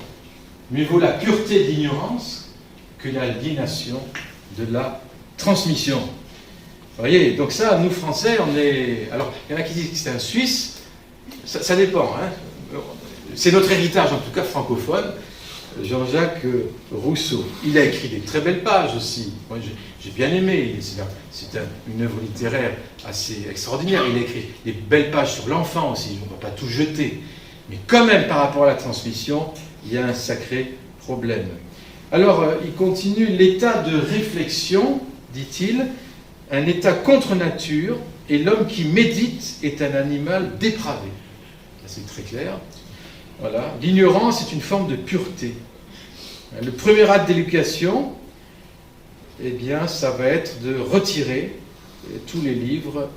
Mieux vaut la pureté d'ignorance que l'aliénation de la transmission. Vous voyez, donc ça, nous Français, on est... Alors, il y en a qui disent que c'est un Suisse, ça dépend, hein. C'est notre héritage, en tout cas francophone. Jean-Jacques Rousseau, il a écrit des très belles pages aussi. Moi, j'ai bien aimé, c'est une œuvre littéraire assez extraordinaire. Il a écrit des belles pages sur l'enfant aussi, on ne va pas tout jeter. Mais quand même, par rapport à la transmission, il y a un sacré problème. Alors, il continue, l'état de réflexion, dit-il, un état contre nature, et l'homme qui médite est un animal dépravé. C'est très clair. Voilà. L'ignorance est une forme de pureté. Le premier acte d'éducation, eh bien, ça va être de retirer tous les livres,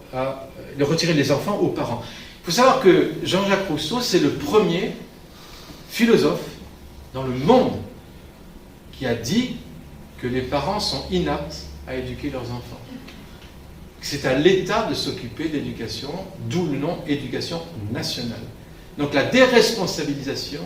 de retirer les enfants aux parents. Il faut savoir que Jean-Jacques Rousseau, c'est le premier philosophe dans le monde qui a dit que les parents sont inaptes à éduquer leurs enfants. C'est à l'État de s'occuper de l'éducation, d'où le nom éducation nationale. Donc la déresponsabilisation,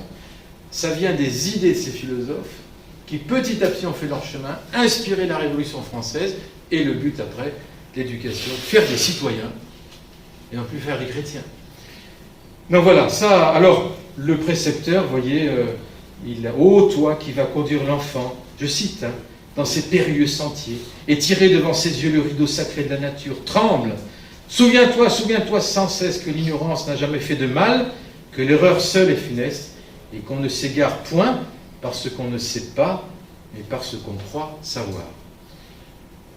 ça vient des idées de ces philosophes qui petit à petit ont fait leur chemin, inspiré la Révolution française, et le but après, l'éducation, faire des citoyens, et non plus faire des chrétiens. Donc voilà, ça, alors, le précepteur, vous voyez, il a « Ô toi qui vas conduire l'enfant », je cite, hein, « dans ces périlleux sentiers, et tirer devant ses yeux le rideau sacré de la nature, tremble, souviens-toi sans cesse que l'ignorance n'a jamais fait de mal, que l'erreur seule est funeste, et qu'on ne s'égare point parce qu'on ne sait pas, mais parce qu'on croit savoir. »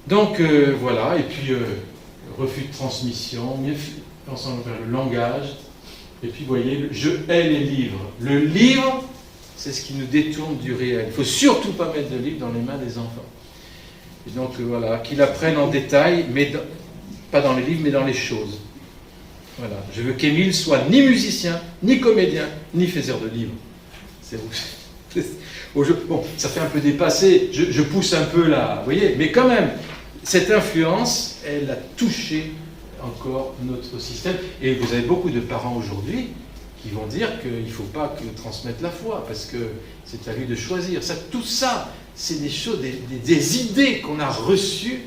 Donc voilà, et puis refus de transmission, mieux pensant vers le langage, et puis vous voyez, je hais les livres. Le livre, c'est ce qui nous détourne du réel. Il ne faut surtout pas mettre de livres dans les mains des enfants. Et donc voilà, qu'ils apprennent en détail, mais pas dans les livres, mais dans les choses. Voilà. Je veux qu'Émile soit ni musicien, ni comédien, ni faiseur de livres. Bon, ça fait un peu dépasser, je pousse un peu là, vous voyez, mais quand même, cette influence, elle a touché encore notre système. Et vous avez beaucoup de parents aujourd'hui qui vont dire qu'il ne faut pas transmettre la foi, parce que c'est à lui de choisir. Ça, tout ça, c'est des choses, des idées qu'on a reçues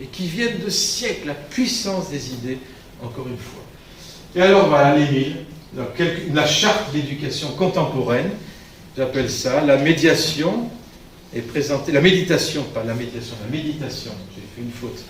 et qui viennent de siècles, la puissance des idées, encore une fois. Et alors voilà, l'Émile, la charte d'éducation contemporaine, j'appelle ça, la médiation est présentée, la méditation, pas la médiation, la méditation, j'ai fait une faute,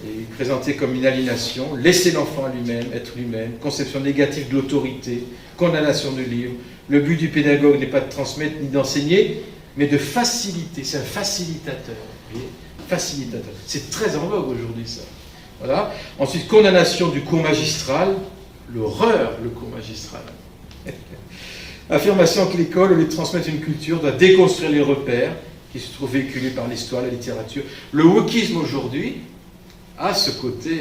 est présentée comme une aliénation, laisser l'enfant à lui-même, être lui-même, conception négative de l'autorité, condamnation de livre. Le but du pédagogue n'est pas de transmettre ni d'enseigner, mais de faciliter, c'est un facilitateur, vous voyez, facilitateur. C'est très en vogue aujourd'hui ça. Voilà. Ensuite, condamnation du cours magistral, l'horreur, le cours magistral. Affirmation que l'école, au lieu de transmettre une culture, doit déconstruire les repères qui se trouvent véhiculés par l'histoire, la littérature. Le wokisme aujourd'hui a ce côté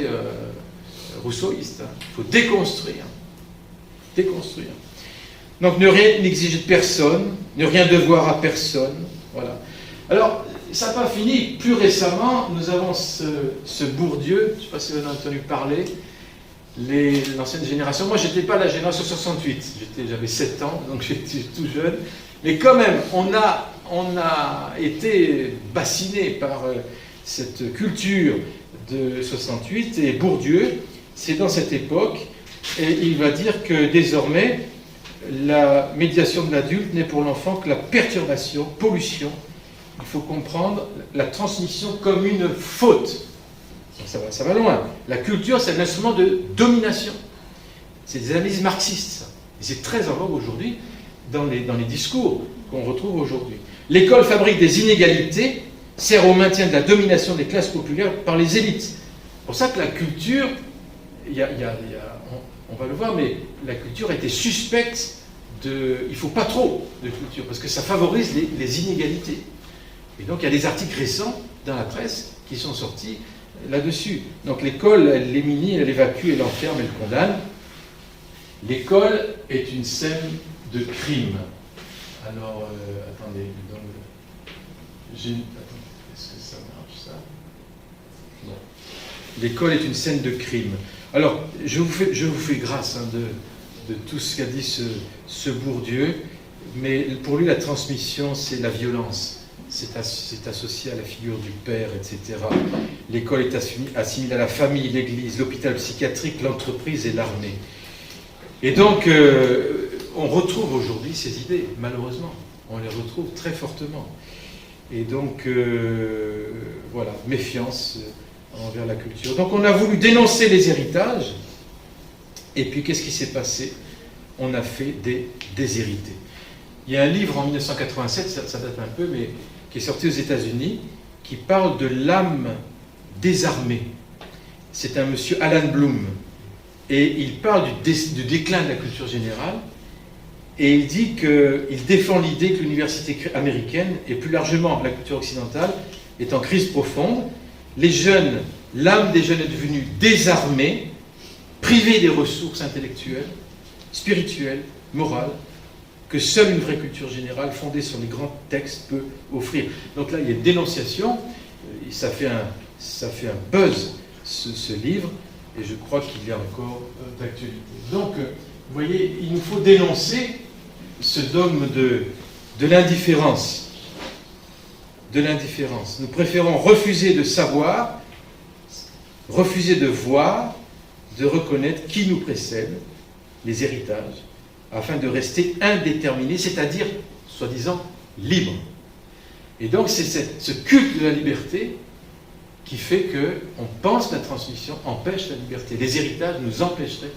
rousseauiste. Il faut déconstruire. Déconstruire. Donc ne rien exiger de personne, ne rien devoir à personne. Voilà. Alors, ça n'a pas fini. Plus récemment, nous avons ce Bourdieu, je ne sais pas si vous en avez entendu parler, l'ancienne génération. Moi, je n'étais pas la génération 68, j'avais 7 ans, donc j'étais tout jeune. Mais quand même, on a été bassiné par cette culture de 68, et Bourdieu, c'est dans cette époque, et il va dire que désormais, la médiation de l'adulte n'est pour l'enfant que la perturbation, pollution. Il faut comprendre la transmission comme une faute. Ça va loin. La culture, c'est un instrument de domination. C'est des analyses marxistes, ça. Et c'est très en vogue aujourd'hui dans les discours qu'on retrouve aujourd'hui. L'école fabrique des inégalités, sert au maintien de la domination des classes populaires par les élites. C'est pour ça que la culture, on va le voir, mais la culture était suspecte il ne faut pas trop de culture, parce que ça favorise les inégalités. Et donc il y a des articles récents dans la presse qui sont sortis là-dessus. Donc l'école, elle l'éminie, elle évacue, elle enferme, elle condamne. L'école est une scène de crime. Alors, attendez, est-ce que ça marche, ça? Bon. L'école est une scène de crime. Alors, je vous fais grâce de tout ce qu'a dit ce Bourdieu, mais pour lui, la transmission, c'est la violence. c'est associé à la figure du père, etc. L'école est assimilée à la famille, l'église, l'hôpital psychiatrique, l'entreprise et l'armée. Et donc, on retrouve aujourd'hui ces idées, malheureusement. On les retrouve très fortement. Et donc, voilà, méfiance envers la culture. Donc, on a voulu dénoncer les héritages. Et puis, qu'est-ce qui s'est passé? On a fait des déshérités. Il y a un livre en 1987, ça date un peu, mais qui est sorti aux États-Unis, qui parle de l'âme désarmée. C'est un monsieur Alan Bloom. Et il parle du déclin de la culture générale. Et il dit qu'il défend l'idée que l'université américaine, et plus largement la culture occidentale, est en crise profonde. Les jeunes, l'âme des jeunes est devenue désarmée, privée des ressources intellectuelles, spirituelles, morales, que seule une vraie culture générale fondée sur les grands textes peut offrir. Donc là, il y a une dénonciation, ça fait un buzz, ce livre, et je crois qu'il y a encore d'actualité. Donc, vous voyez, il nous faut dénoncer ce dogme de l'indifférence. De l'indifférence. Nous préférons refuser de savoir, refuser de voir, de reconnaître qui nous précède, les héritages, afin de rester indéterminés, c'est-à-dire, soi-disant, libres. Et donc, c'est ce culte de la liberté qui fait qu'on pense que la transmission empêche la liberté. Les héritages nous empêcheraient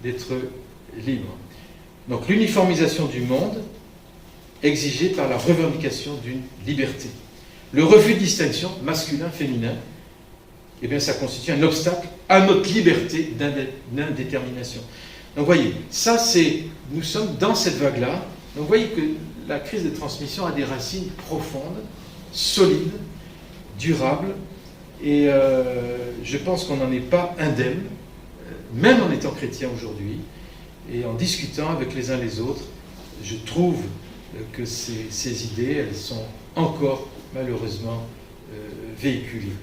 d'être libres. Donc, l'uniformisation du monde exigée par la revendication d'une liberté. Le refus de distinction masculin-féminin, eh bien, ça constitue un obstacle à notre liberté d'indétermination. Donc, vous voyez, ça, nous sommes dans cette vague-là. Donc, vous voyez que la crise de transmission a des racines profondes, solides, durables, et je pense qu'on n'en est pas indemne, même en étant chrétien aujourd'hui, et en discutant avec les uns les autres, je trouve que ces idées, elles sont encore malheureusement véhiculées.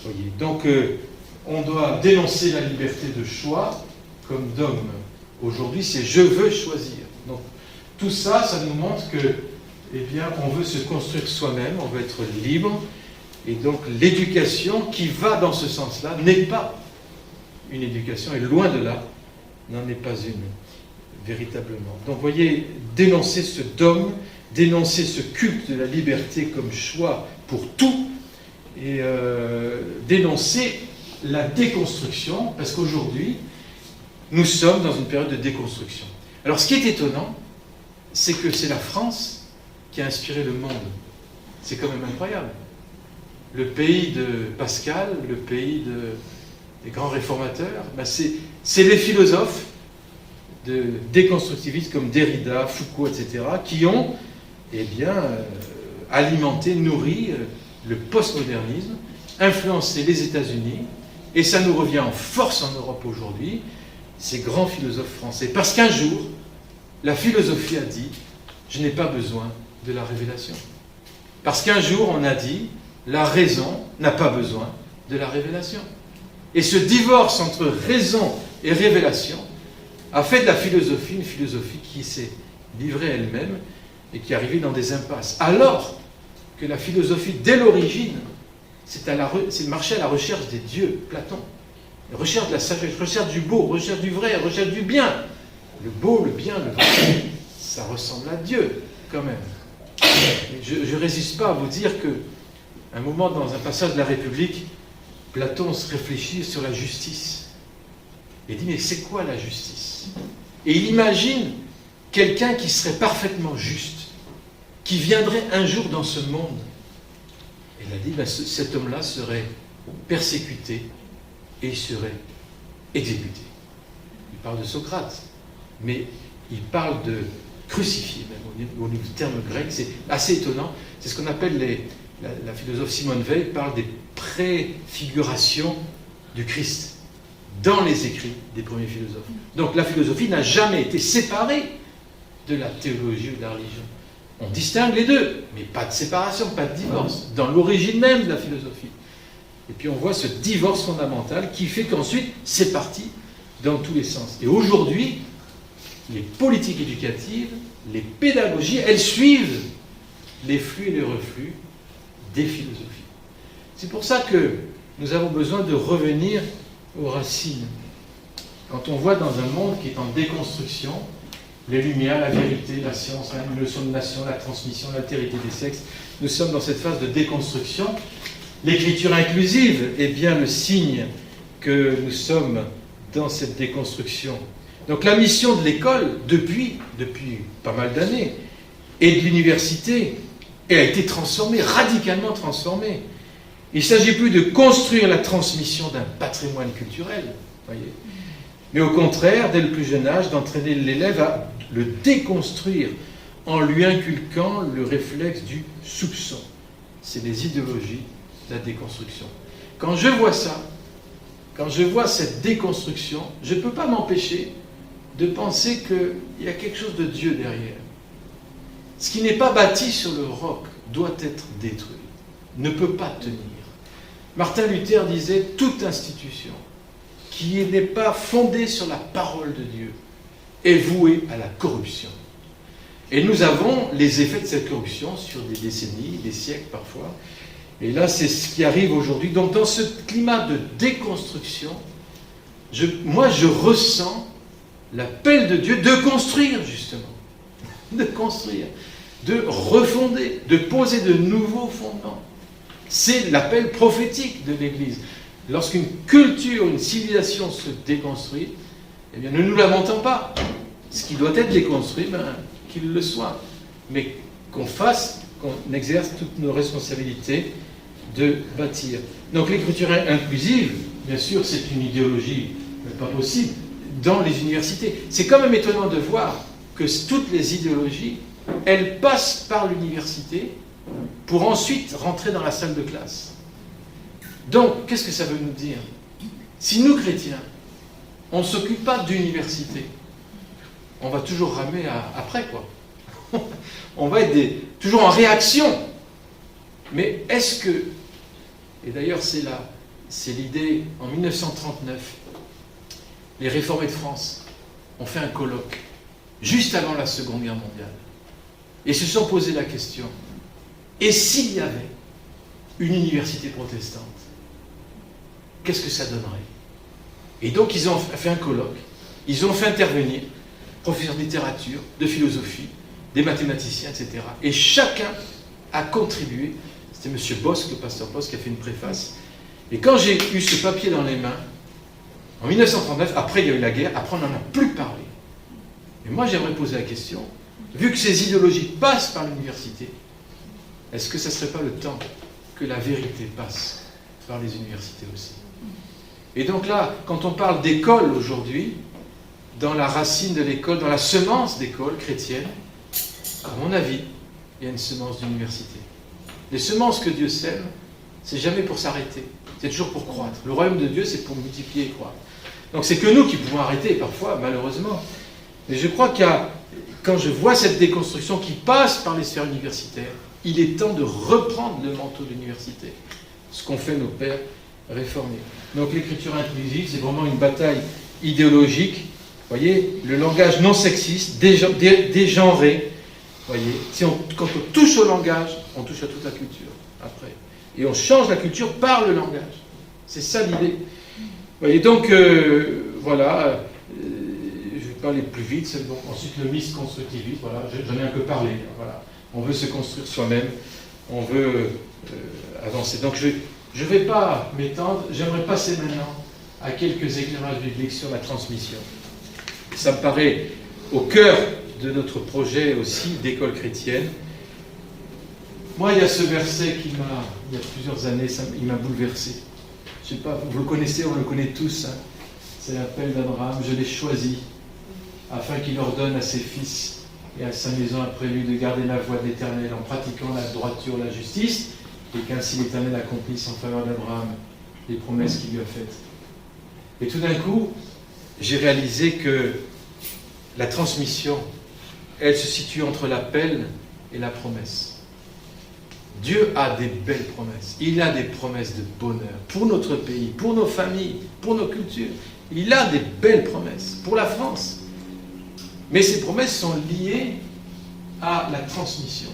Voyez. Donc, on doit dénoncer la liberté de choix comme dogme. Aujourd'hui, c'est « je veux choisir ». Donc, tout ça, ça nous montre que, eh bien, on veut se construire soi-même, on veut être libre, et donc l'éducation qui va dans ce sens-là n'est pas une éducation, et loin de là, n'en est pas une, véritablement. Donc, vous voyez, dénoncer ce dogme, dénoncer ce culte de la liberté comme choix pour tout, et dénoncer la déconstruction, parce qu'aujourd'hui, nous sommes dans une période de déconstruction. Alors, ce qui est étonnant, c'est que c'est la France qui a inspiré le monde. C'est quand même incroyable. Le pays de Pascal, le pays des grands réformateurs, ben c'est les philosophes de déconstructivistes comme Derrida, Foucault, etc., qui ont alimenté, nourri le postmodernisme, influencé les États-Unis, et ça nous revient en force en Europe aujourd'hui, ces grands philosophes français. Parce qu'un jour, la philosophie a dit « je n'ai pas besoin de la révélation ». Parce qu'un jour, on a dit « la raison n'a pas besoin de la révélation ». Et ce divorce entre raison et révélation a fait de la philosophie une philosophie qui s'est livrée elle-même et qui est arrivée dans des impasses. Alors que la philosophie, dès l'origine, c'est marcher à la recherche des dieux, Platon. Recherche de la sagesse, recherche du beau, recherche du vrai, recherche du bien. Le beau, le bien, le vrai, ça ressemble à Dieu, quand même. Je ne résiste pas à vous dire qu'à un moment, dans un passage de la République, Platon se réfléchit sur la justice. Il dit, mais c'est quoi la justice? Et il imagine quelqu'un qui serait parfaitement juste, qui viendrait un jour dans ce monde. Et il a dit, ben, cet homme-là serait persécuté et il serait exécuté. Il parle de Socrate, mais il parle de crucifié, même au niveau du terme grec. C'est assez étonnant. C'est ce qu'on appelle, la philosophe Simone Weil parle des préfigurations du Christ dans les écrits des premiers philosophes. Donc la philosophie n'a jamais été séparée de la théologie ou de la religion. On distingue les deux, mais pas de séparation, pas de divorce, dans l'origine même de la philosophie. Et puis on voit ce divorce fondamental qui fait qu'ensuite c'est parti dans tous les sens. Et aujourd'hui, les politiques éducatives, les pédagogies, elles suivent les flux et les reflux des philosophies. C'est pour ça que nous avons besoin de revenir aux racines. Quand on voit dans un monde qui est en déconstruction, les Lumières, la vérité, la science, la leçon de nation, la transmission, l'altérité des sexes, nous sommes dans cette phase de déconstruction. L'écriture inclusive est bien le signe que nous sommes dans cette déconstruction. Donc la mission de l'école, depuis pas mal d'années, et de l'université, elle a été transformée, radicalement transformée. Il ne s'agit plus de construire la transmission d'un patrimoine culturel, voyez, mais au contraire, dès le plus jeune âge, d'entraîner l'élève à le déconstruire en lui inculquant le réflexe du soupçon. C'est les idéologies de la déconstruction. Quand je vois ça, quand je vois cette déconstruction, je ne peux pas m'empêcher de penser qu'il y a quelque chose de Dieu derrière. Ce qui n'est pas bâti sur le roc doit être détruit, ne peut pas tenir. Martin Luther disait « toute institution qui n'est pas fondée sur la parole de Dieu est vouée à la corruption ». Et nous avons les effets de cette corruption sur des décennies, des siècles parfois. Et là, c'est ce qui arrive aujourd'hui. Donc dans ce climat de déconstruction, moi je ressens l'appel de Dieu de construire justement, de construire, de refonder, de poser de nouveaux fondements. C'est l'appel prophétique de l'Église. Lorsqu'une culture, une civilisation se déconstruit, eh bien ne nous lamentons pas. Ce qui doit être déconstruit, qu'il le soit. Mais qu'on fasse, qu'on exerce toutes nos responsabilités de bâtir. Donc l'écriture inclusive, bien sûr, c'est une idéologie pas possible dans les universités. C'est quand même étonnant de voir que toutes les idéologies, elles passent par l'université pour ensuite rentrer dans la salle de classe. Donc, qu'est-ce que ça veut nous dire? Si nous, chrétiens, on ne s'occupe pas d'université, on va toujours ramer après, quoi. On va être toujours en réaction. Mais est-ce que, et d'ailleurs c'est l'idée, en 1939, les réformés de France ont fait un colloque, juste avant la Seconde Guerre mondiale, et se sont posé la question, et s'il y avait une université protestante, qu'est-ce que ça donnerait? Et donc ils ont fait un colloque, ils ont fait intervenir professeurs de littérature, de philosophie, des mathématiciens, etc. Et chacun a contribué. C'était M. Bosque, le pasteur Bosque, qui a fait une préface. Et quand j'ai eu ce papier dans les mains, en 1939, après il y a eu la guerre, après on n'en a plus parlé. Et moi j'aimerais poser la question, vu que ces idéologies passent par l'université, est-ce que ça ne serait pas le temps que la vérité passe par les universités aussi? Et donc là, quand on parle d'école aujourd'hui, dans la racine de l'école, dans la semence d'école chrétienne, à mon avis, il y a une semence d'université. Les semences que Dieu sème, c'est jamais pour s'arrêter, c'est toujours pour croître. Le royaume de Dieu, c'est pour multiplier et croître. Donc c'est que nous qui pouvons arrêter parfois, malheureusement. Mais je crois quand je vois cette déconstruction qui passe par les sphères universitaires, il est temps de reprendre le manteau de l'université, ce qu'ont fait nos pères réformés. Donc l'écriture inclusive, c'est vraiment une bataille idéologique. Vous voyez, le langage non sexiste, dégenré. Voyez, quand on touche au langage, on touche à toute la culture après. Et on change la culture par le langage. C'est ça l'idée. Voyez, donc, voilà, je vais pas aller plus vite. Donc, ensuite, le misconstructivisme, voilà, j'en ai un peu parlé. Voilà. On veut se construire soi-même, on veut avancer. Donc, je ne vais pas m'étendre, j'aimerais passer maintenant à quelques éclairages bibliques sur la transmission. Ça me paraît au cœur de notre projet aussi d'école chrétienne. Moi, il y a ce verset qui il y a plusieurs années, il m'a bouleversé. Je ne sais pas, vous le connaissez, on le connaît tous. Hein. C'est l'appel d'Abraham, je l'ai choisi, afin qu'il ordonne à ses fils et à sa maison après lui de garder la voie de l'Éternel en pratiquant la droiture, la justice, et qu'ainsi l'Éternel accomplisse en faveur d'Abraham les promesses qu'il lui a faites. Et tout d'un coup, j'ai réalisé que la transmission, elle se situe entre l'appel et la promesse. Dieu a des belles promesses. Il a des promesses de bonheur pour notre pays, pour nos familles, pour nos cultures. Il a des belles promesses pour la France. Mais ces promesses sont liées à la transmission.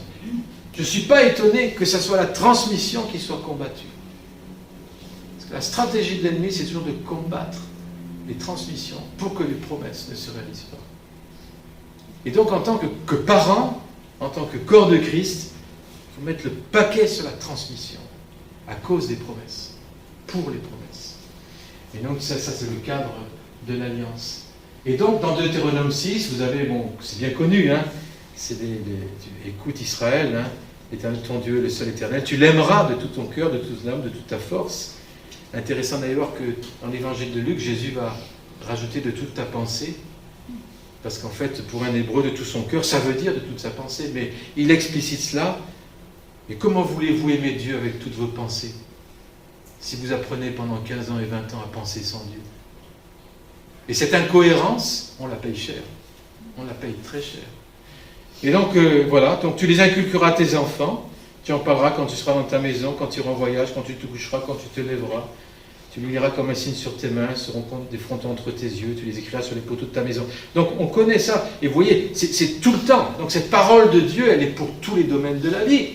Je ne suis pas étonné que ce soit la transmission qui soit combattue. Parce que la stratégie de l'ennemi, c'est toujours de combattre les transmissions pour que les promesses ne se réalisent pas. Et donc, en tant que parent, en tant que corps de Christ, il faut mettre le paquet sur la transmission à cause des promesses, pour les promesses. Et donc, ça c'est le cadre de l'alliance. Et donc, dans Deutéronome 6, vous avez, bon, c'est bien connu, hein, écoute Israël, hein, l'Éternel ton Dieu, le seul éternel, tu l'aimeras de tout ton cœur, de toute ton âme, de toute ta force. Intéressant d'ailleurs que dans l'évangile de Luc, Jésus va rajouter de toute ta pensée, parce qu'en fait, pour un hébreu, de tout son cœur, ça veut dire de toute sa pensée, mais il explicite cela. Et comment voulez-vous aimer Dieu avec toutes vos pensées, si vous apprenez pendant 15 ans et 20 ans à penser sans Dieu? Et cette incohérence, on la paye cher. On la paye très cher. Et donc, voilà, donc tu les inculqueras à tes enfants, tu en parleras quand tu seras dans ta maison, quand tu iras en voyage, quand tu te coucheras, quand tu te lèveras. Tu les liras comme un signe sur tes mains, seront des frontons entre tes yeux, tu les écriras sur les poteaux de ta maison. Donc, on connaît ça. Et vous voyez, c'est tout le temps. Donc, cette parole de Dieu, elle est pour tous les domaines de la vie.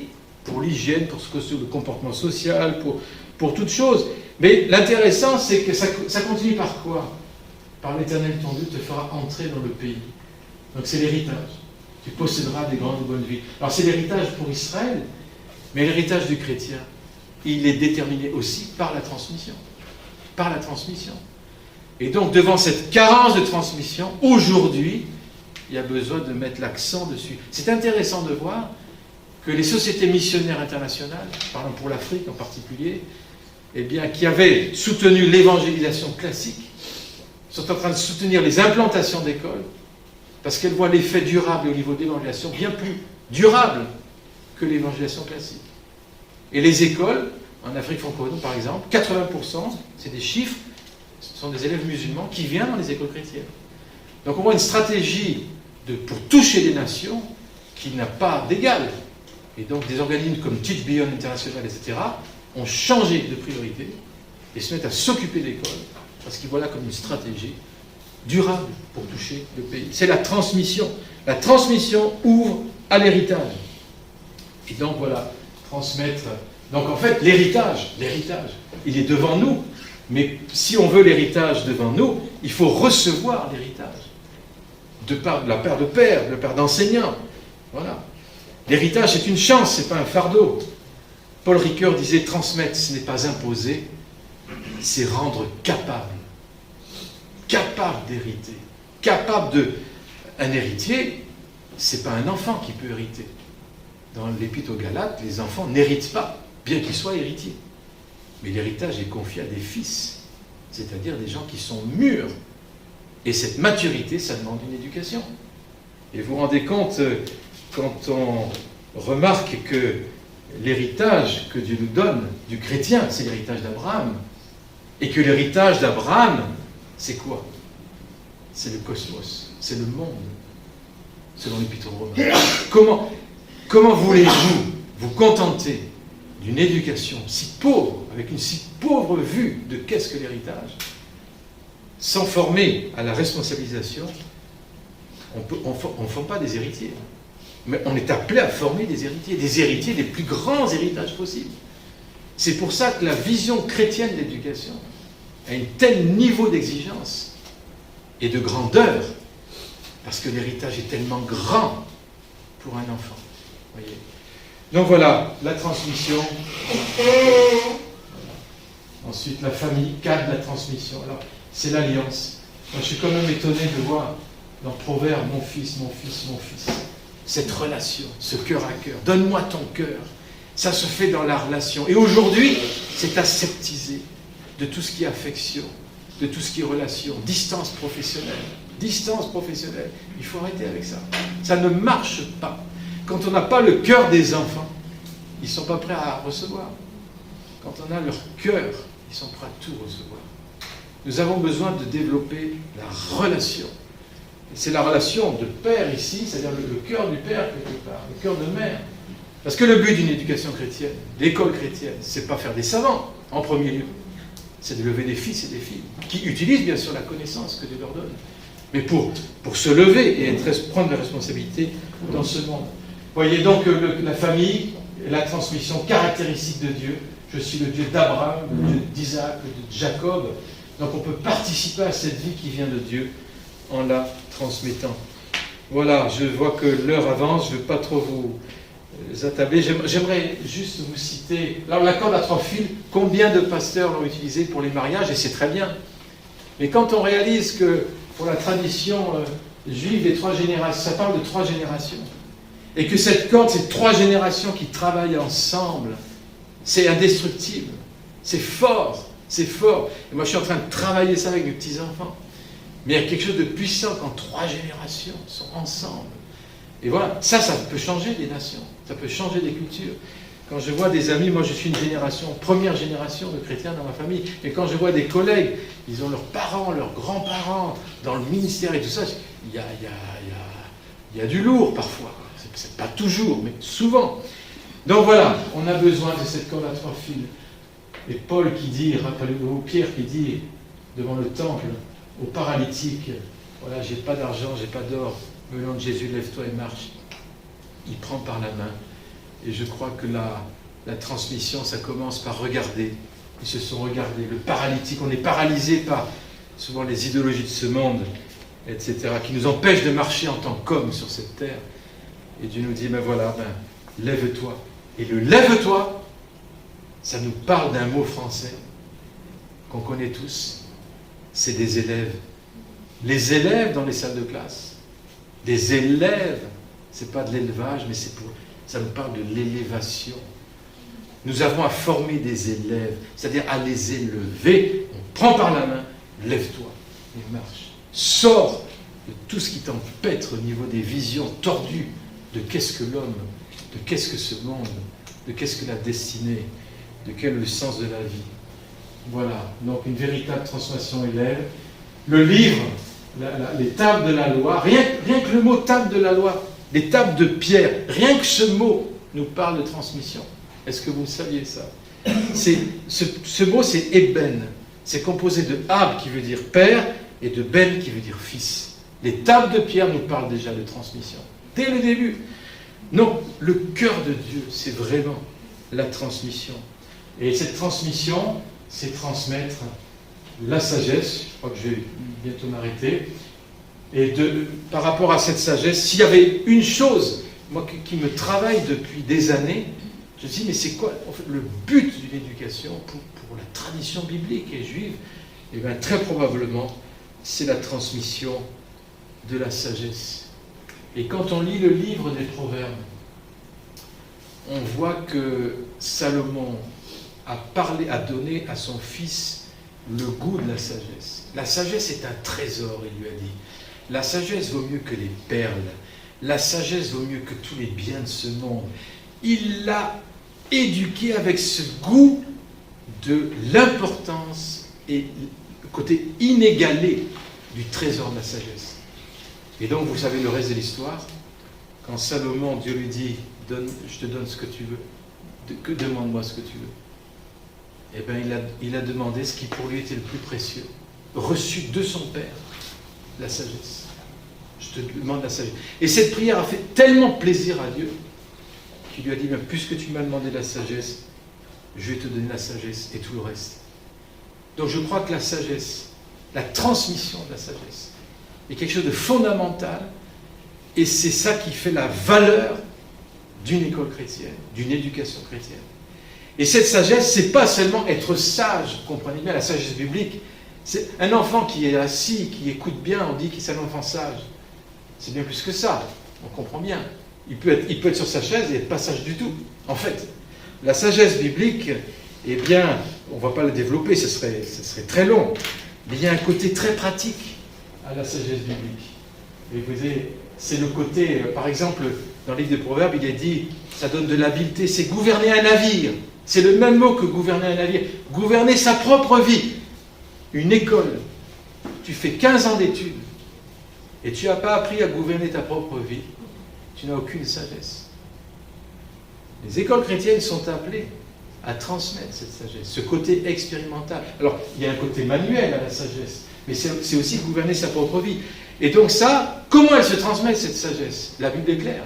Pour l'hygiène, pour le comportement social, pour toutes choses. Mais l'intéressant, c'est que ça continue par quoi? Par l'Éternel ton Dieu te fera entrer dans le pays. Donc c'est l'héritage. Tu posséderas des grandes bonnes villes. Alors c'est l'héritage pour Israël, mais l'héritage du chrétien, il est déterminé aussi par la transmission. Par la transmission. Et donc devant cette carence de transmission, aujourd'hui, il y a besoin de mettre l'accent dessus. C'est intéressant de voir que les sociétés missionnaires internationales, parlons pour l'Afrique en particulier, eh bien, qui avaient soutenu l'évangélisation classique, sont en train de soutenir les implantations d'écoles, parce qu'elles voient l'effet durable au niveau de l'évangélisation bien plus durable que l'évangélisation classique. Et les écoles, en Afrique francophone par exemple, 80%, c'est des chiffres, ce sont des élèves musulmans qui viennent dans les écoles chrétiennes. Donc on voit une stratégie pour toucher les nations qui n'a pas d'égal. Et donc des organismes comme Teach Beyond International, etc., ont changé de priorité et se mettent à s'occuper de l'école, parce qu'ils voient là comme une stratégie durable pour toucher le pays. C'est la transmission. La transmission ouvre à l'héritage. Et donc voilà, transmettre... Donc en fait, l'héritage, il est devant nous. Mais si on veut l'héritage devant nous, il faut recevoir l'héritage. De la part de père, de père d'enseignant. Voilà. L'héritage, c'est une chance, ce n'est pas un fardeau. Paul Ricoeur disait, transmettre, ce n'est pas imposer, c'est rendre capable. Capable d'hériter. Capable de... Un héritier, ce n'est pas un enfant qui peut hériter. Dans l'Épître aux Galates, les enfants n'héritent pas, bien qu'ils soient héritiers. Mais l'héritage est confié à des fils, c'est-à-dire des gens qui sont mûrs. Et cette maturité, ça demande une éducation. Et vous vous rendez compte, quand on remarque que l'héritage que Dieu nous donne du chrétien, c'est l'héritage d'Abraham, et que l'héritage d'Abraham, c'est quoi? C'est le cosmos, c'est le monde, selon l'Épître aux Romains. Comment voulez-vous vous contenter d'une éducation si pauvre, avec une si pauvre vue de qu'est-ce que l'héritage, sans former à la responsabilisation? On ne forme pas des héritiers, mais on est appelé à former des héritiers des plus grands héritages possibles. C'est pour ça que la vision chrétienne de l'éducation a un tel niveau d'exigence et de grandeur, parce que l'héritage est tellement grand pour un enfant. Voyez. Donc voilà, la transmission. Voilà. Ensuite, la famille, cadre de la transmission. Alors, c'est l'alliance. Moi, je suis quand même étonné de voir dans Proverbe, mon fils, mon fils, mon fils. Cette relation, ce cœur à cœur. Donne-moi ton cœur. Ça se fait dans la relation. Et aujourd'hui, c'est aseptisé de tout ce qui est affection, de tout ce qui est relation, distance professionnelle. Distance professionnelle. Il faut arrêter avec ça. Ça ne marche pas. Quand on n'a pas le cœur des enfants, ils ne sont pas prêts à recevoir. Quand on a leur cœur, ils sont prêts à tout recevoir. Nous avons besoin de développer la relation. Et c'est la relation de père ici, c'est-à-dire le cœur du père quelque part, le cœur de mère. Parce que le but d'une éducation chrétienne, l'école chrétienne, c'est pas faire des savants en premier lieu. C'est de lever des fils et des filles qui utilisent bien sûr la connaissance que Dieu leur donne. Mais pour se lever et prendre la responsabilité dans ce monde. Voyez donc la famille, la transmission caractéristique de Dieu. Je suis le Dieu d'Abraham, le Dieu d'Isaac, le Dieu de Jacob. Donc on peut participer à cette vie qui vient de Dieu en la transmettant. Voilà, je vois que l'heure avance, je ne veux pas trop vous attabler. J'aimerais juste vous citer, alors la corde à 3 fils, combien de pasteurs l'ont utilisé pour les mariages, et c'est très bien. Mais quand on réalise que pour la tradition juive, les 3 générations, ça parle de 3 générations, et que cette corde, c'est 3 générations qui travaillent ensemble, c'est indestructible, c'est fort, c'est fort. Et moi je suis en train de travailler ça avec mes petits-enfants. Mais il y a quelque chose de puissant quand 3 générations sont ensemble. Et voilà, ça peut changer des nations, ça peut changer des cultures. Quand je vois des amis, moi je suis une génération, première génération de chrétiens dans ma famille, et quand je vois des collègues, ils ont leurs parents, leurs grands-parents dans le ministère et tout ça, il y a du lourd parfois. C'est pas toujours, mais souvent. Donc voilà, on a besoin de cette corde à 3 fils. Et Paul qui dit, rappelez-vous, Pierre qui dit devant le temple, au paralytique, voilà, j'ai pas d'argent, j'ai pas d'or, mais au nom de Jésus, lève-toi et marche. Il prend par la main. Et je crois que la transmission, ça commence par regarder. Ils se sont regardés. Le paralytique, on est paralysé par souvent les idéologies de ce monde, etc., qui nous empêchent de marcher en tant qu'hommes sur cette terre. Et Dieu nous dit, ben voilà, lève-toi. Et le lève-toi, ça nous parle d'un mot français qu'on connaît tous. C'est des élèves. Les élèves dans les salles de classe. Des élèves. C'est pas de l'élevage, mais ça nous parle de l'élévation. Nous avons à former des élèves, c'est-à-dire à les élever. On prend par la main, lève-toi et marche. Sors de tout ce qui t'empêtre au niveau des visions tordues de qu'est-ce que l'homme, de qu'est-ce que ce monde, de qu'est-ce que la destinée, de quel est le sens de la vie. Voilà, donc une véritable transformation élève. Le livre, les tables de la loi, rien que le mot table de la loi, les tables de pierre, rien que ce mot nous parle de transmission. Est-ce que vous saviez ça? Ce mot, c'est Eben. C'est composé de Ab qui veut dire père et de Ben qui veut dire fils. Les tables de pierre nous parlent déjà de transmission. Dès le début. Non, le cœur de Dieu, c'est vraiment la transmission. Et cette transmission, c'est transmettre la sagesse. Je crois que je vais bientôt m'arrêter. Et par rapport à cette sagesse, s'il y avait une chose, moi, qui me travaille depuis des années, je me dis, mais c'est quoi en fait, le but d'une éducation pour la tradition biblique et juive? Eh bien, très probablement, c'est la transmission de la sagesse. Et quand on lit le livre des Proverbes, on voit que Salomon a donné à son fils le goût de la sagesse. La sagesse est un trésor, il lui a dit. La sagesse vaut mieux que les perles. La sagesse vaut mieux que tous les biens de ce monde. Il l'a éduqué avec ce goût de l'importance et le côté inégalé du trésor de la sagesse. Et donc, vous savez le reste de l'histoire. Quand Salomon, Dieu lui dit, je te donne ce que tu veux, demande-moi ce que tu veux. Eh bien, il a demandé ce qui pour lui était le plus précieux, reçu de son père, la sagesse. Je te demande la sagesse. Et cette prière a fait tellement plaisir à Dieu qu'il lui a dit, bien, puisque tu m'as demandé la sagesse, je vais te donner la sagesse et tout le reste. Donc je crois que la sagesse, la transmission de la sagesse, est quelque chose de fondamental, et c'est ça qui fait la valeur d'une école chrétienne, d'une éducation chrétienne. Et cette sagesse, c'est pas seulement être sage, comprenez bien la sagesse biblique. C'est un enfant qui est assis, qui écoute bien, on dit qu'il est un enfant sage. C'est bien plus que ça, on comprend bien. Il peut être sur sa chaise et être pas sage du tout. En fait, la sagesse biblique, eh bien, on ne va pas la développer, ce serait très long. Mais il y a un côté très pratique à la sagesse biblique. Et vous voyez, c'est le côté, par exemple, dans le livre des Proverbes, il est dit, ça donne de l'habileté, c'est gouverner un navire. C'est le même mot que gouverner un navire. Gouverner sa propre vie. Une école. Tu fais 15 ans d'études et tu n'as pas appris à gouverner ta propre vie. Tu n'as aucune sagesse. Les écoles chrétiennes sont appelées à transmettre cette sagesse, ce côté expérimental. Alors, il y a un côté manuel à la sagesse, mais c'est aussi gouverner sa propre vie. Et donc ça, comment elle se transmet, cette sagesse? La Bible est claire.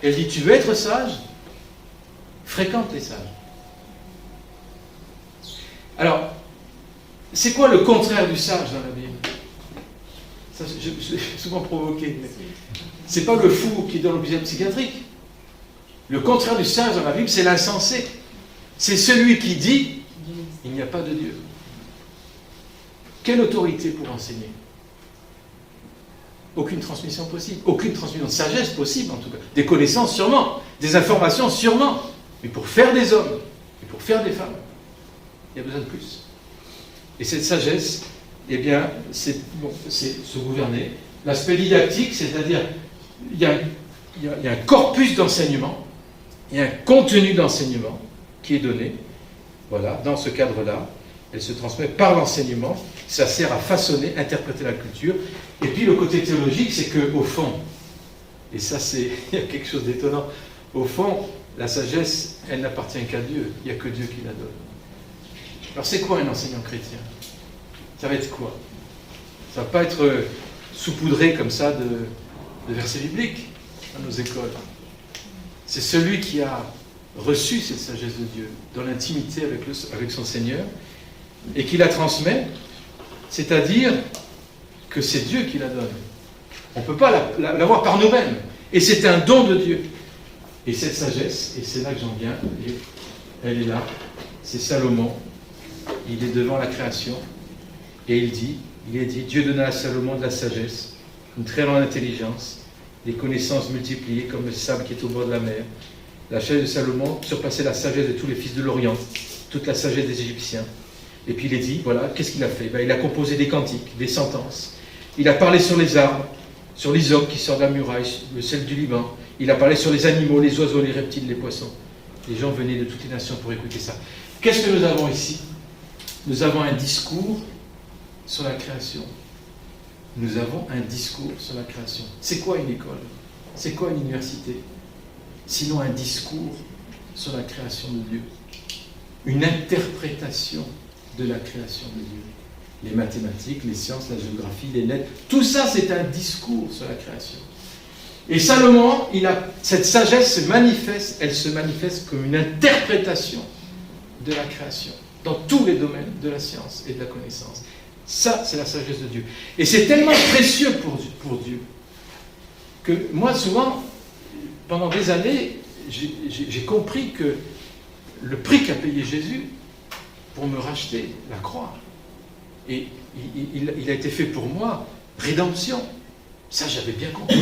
Elle dit, tu veux être sage? Fréquente les sages. Alors, c'est quoi le contraire du sage dans la Bible? Ça, je l'ai souvent provoqué. Mais c'est pas le fou qui est dans l'hôpital psychiatrique. Le contraire du sage dans la Bible, c'est l'insensé. C'est celui qui dit, il n'y a pas de Dieu. Quelle autorité pour enseigner? Aucune transmission possible. Aucune transmission de sagesse possible, en tout cas. Des connaissances, sûrement. Des informations, sûrement. Mais pour faire des hommes, et pour faire des femmes, il y a besoin de plus. Et cette sagesse, eh bien, c'est se gouverner. L'aspect didactique, c'est-à-dire, il y a un corpus d'enseignement, il y a un contenu d'enseignement qui est donné. Voilà, dans ce cadre-là, elle se transmet par l'enseignement. Ça sert à façonner, interpréter la culture. Et puis le côté théologique, c'est qu'au fond, et ça c'est, il y a quelque chose d'étonnant, au fond, la sagesse, elle n'appartient qu'à Dieu. Il n'y a que Dieu qui la donne. Alors c'est quoi un enseignant chrétien? Ça va être quoi? Ça ne va pas être saupoudré comme ça de versets bibliques à nos écoles. C'est celui qui a reçu cette sagesse de Dieu dans l'intimité avec son Seigneur et qui la transmet, c'est-à-dire que c'est Dieu qui la donne. On ne peut pas l'avoir par nous-mêmes. Et c'est un don de Dieu. Et cette sagesse, et c'est là que j'en viens, elle est là, c'est Salomon. Il est devant la création et il est dit, Dieu donna à Salomon de la sagesse, une très grande intelligence, des connaissances multipliées comme le sable qui est au bord de la mer. La sagesse de Salomon surpassait la sagesse de tous les fils de l'Orient, toute la sagesse des Égyptiens. Et puis il est dit, voilà, qu'est-ce qu'il a fait? Il a composé des cantiques, des sentences. Il a parlé sur les arbres, sur l'hysope qui sort de la muraille, le sel du Liban. Il a parlé sur les animaux, les oiseaux, les reptiles, les poissons. Les gens venaient de toutes les nations pour écouter ça. Qu'est-ce que nous avons ici? Nous avons un discours sur la création. Nous avons un discours sur la création. C'est quoi une école? C'est quoi une université? Sinon un discours sur la création de Dieu. Une interprétation de la création de Dieu. Les mathématiques, les sciences, la géographie, les lettres, tout ça c'est un discours sur la création. Et Salomon, cette sagesse se manifeste, elle se manifeste comme une interprétation de la création, dans tous les domaines de la science et de la connaissance. Ça, c'est la sagesse de Dieu. Et c'est tellement précieux pour Dieu, que moi, souvent, pendant des années, j'ai compris que le prix qu'a payé Jésus pour me racheter, la croix, et il a été fait pour moi, rédemption. Ça, j'avais bien compris.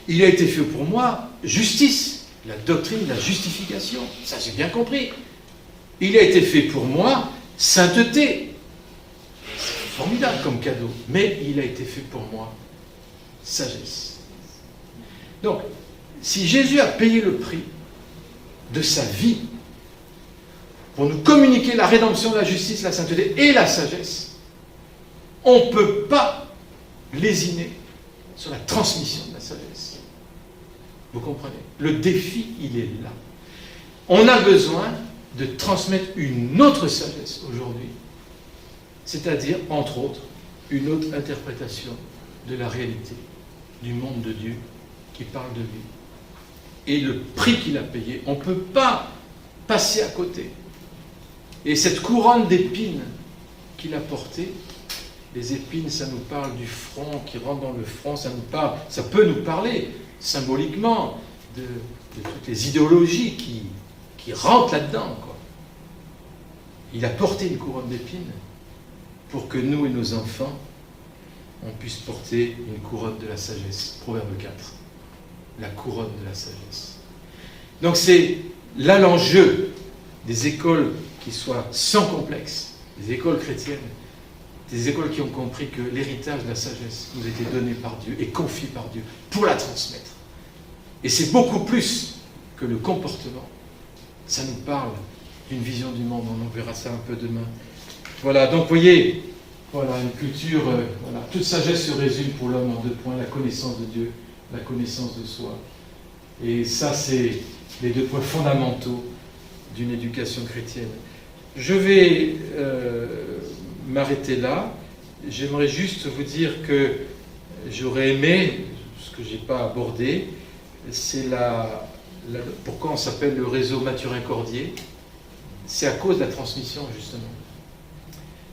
Il a été fait pour moi, justice, la doctrine de la justification. Ça, j'ai bien compris. Il a été fait pour moi, sainteté. C'est formidable comme cadeau. Mais il a été fait pour moi, sagesse. Donc, si Jésus a payé le prix de sa vie pour nous communiquer la rédemption, la justice, la sainteté et la sagesse, on ne peut pas lésiner sur la transmission de la sagesse. Vous comprenez? Le défi, il est là. On a besoin de transmettre une autre sagesse aujourd'hui, c'est-à-dire, entre autres, une autre interprétation de la réalité, du monde de Dieu qui parle de lui. Et le prix qu'il a payé, on ne peut pas passer à côté. Et cette couronne d'épines qu'il a portée, les épines, ça nous parle du front, qui rentre dans le front, ça peut nous parler symboliquement de toutes les idéologies qui rentrent là-dedans, quoi. Il a porté une couronne d'épines pour que nous et nos enfants, on puisse porter une couronne de la sagesse. Proverbe 4. La couronne de la sagesse. Donc c'est là l'enjeu des écoles qui soient sans complexe, des écoles chrétiennes, des écoles qui ont compris que l'héritage de la sagesse nous a été donné par Dieu et confié par Dieu pour la transmettre. Et c'est beaucoup plus que le comportement. Ça nous parle d'une vision du monde, on en verra ça un peu demain. Voilà, donc vous voyez, voilà une culture, voilà, toute sagesse se résume pour l'homme en 2 points, la connaissance de Dieu, la connaissance de soi. Et ça, c'est les 2 points fondamentaux d'une éducation chrétienne. Je vais m'arrêter là. J'aimerais juste vous dire que j'aurais aimé, ce que je n'ai pas abordé, c'est pourquoi on s'appelle le réseau Mathurin-Cordier. C'est à cause de la transmission, justement.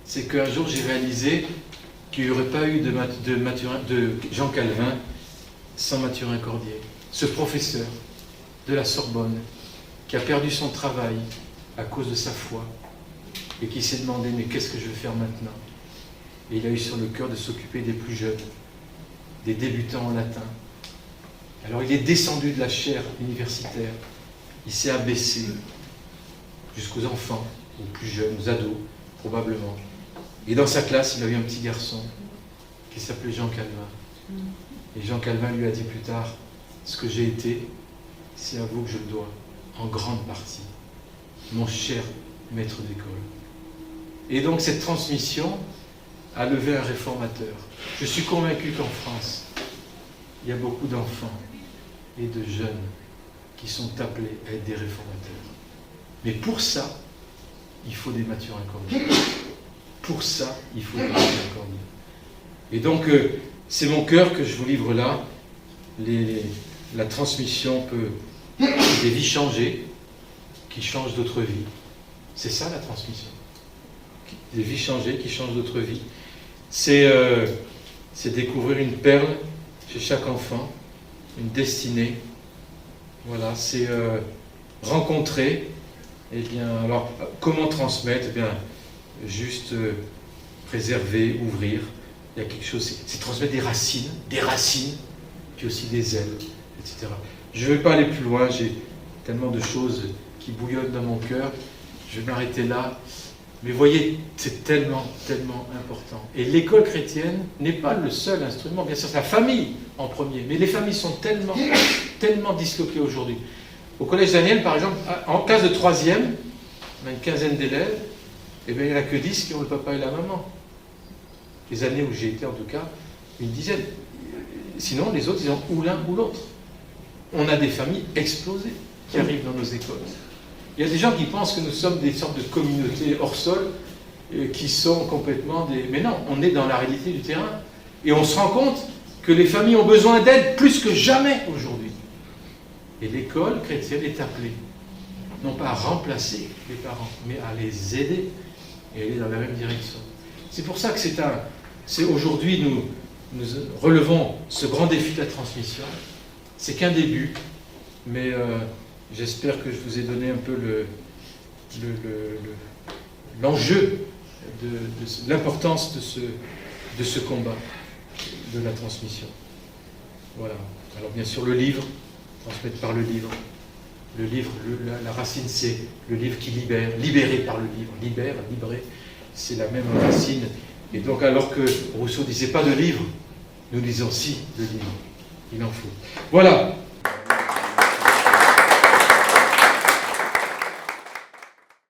C'est qu'un jour, j'ai réalisé qu'il n'y aurait pas eu de Jean Calvin sans Mathurin-Cordier. Ce professeur de la Sorbonne qui a perdu son travail à cause de sa foi et qui s'est demandé « mais qu'est-ce que je vais faire maintenant ?» Et il a eu sur le cœur de s'occuper des plus jeunes, des débutants en latin. Alors il est descendu de la chaire universitaire, il s'est abaissé jusqu'aux enfants, aux plus jeunes, aux ados, probablement. Et dans sa classe, il a eu un petit garçon qui s'appelait Jean Calvin. Et Jean Calvin lui a dit plus tard, ce que j'ai été, c'est à vous que je le dois, en grande partie, mon cher maître d'école. Et donc cette transmission a levé un réformateur. Je suis convaincu qu'en France, il y a beaucoup d'enfants et de jeunes qui sont appelés à être des réformateurs. Mais pour ça, il faut des Mathurin-Cordier. Pour ça, il faut des Mathurin-Cordier. Et donc, c'est mon cœur que je vous livre là. La transmission peut des vies changer, qui changent d'autres vies. C'est ça la transmission. Des vies changées, qui changent d'autres vies. C'est découvrir une perle chez chaque enfant, une destinée. Voilà, c'est rencontrer. Eh bien, alors, comment transmettre? Eh bien, juste préserver, ouvrir. Il y a quelque chose, c'est transmettre des racines, puis aussi des ailes, etc. Je ne vais pas aller plus loin, j'ai tellement de choses qui bouillonnent dans mon cœur. Je vais m'arrêter là. Mais voyez, c'est tellement, tellement important. Et l'école chrétienne n'est pas le seul instrument. Bien sûr, c'est la famille en premier. Mais les familles sont tellement, tellement disloquées aujourd'hui. Au collège Daniel, par exemple, en classe de 3e, on a une quinzaine d'élèves, et bien il n'y en a que 10 qui ont le papa et la maman. Les années où j'ai été, en tout cas, une dizaine. Sinon, les autres, ils ont ou l'un ou l'autre. On a des familles explosées qui arrivent dans nos écoles. Il y a des gens qui pensent que nous sommes des sortes de communautés hors sol, qui sont complètement des... Mais non, on est dans la réalité du terrain. Et on se rend compte que les familles ont besoin d'aide plus que jamais aujourd'hui. Et l'école chrétienne est appelée, non pas à remplacer les parents, mais à les aider et aller dans la même direction. C'est pour ça que aujourd'hui, nous relevons ce grand défi de la transmission. C'est qu'un début, mais j'espère que je vous ai donné un peu l'enjeu de l'importance de ce combat de la transmission. Voilà. Alors bien sûr, le livre, transmettre par le livre. Le livre, la racine, c'est le livre qui libère, libéré par le livre. Libérer, c'est la même racine. Et donc, alors que Rousseau disait pas de livre, nous disons si de livre. Il en faut. Voilà.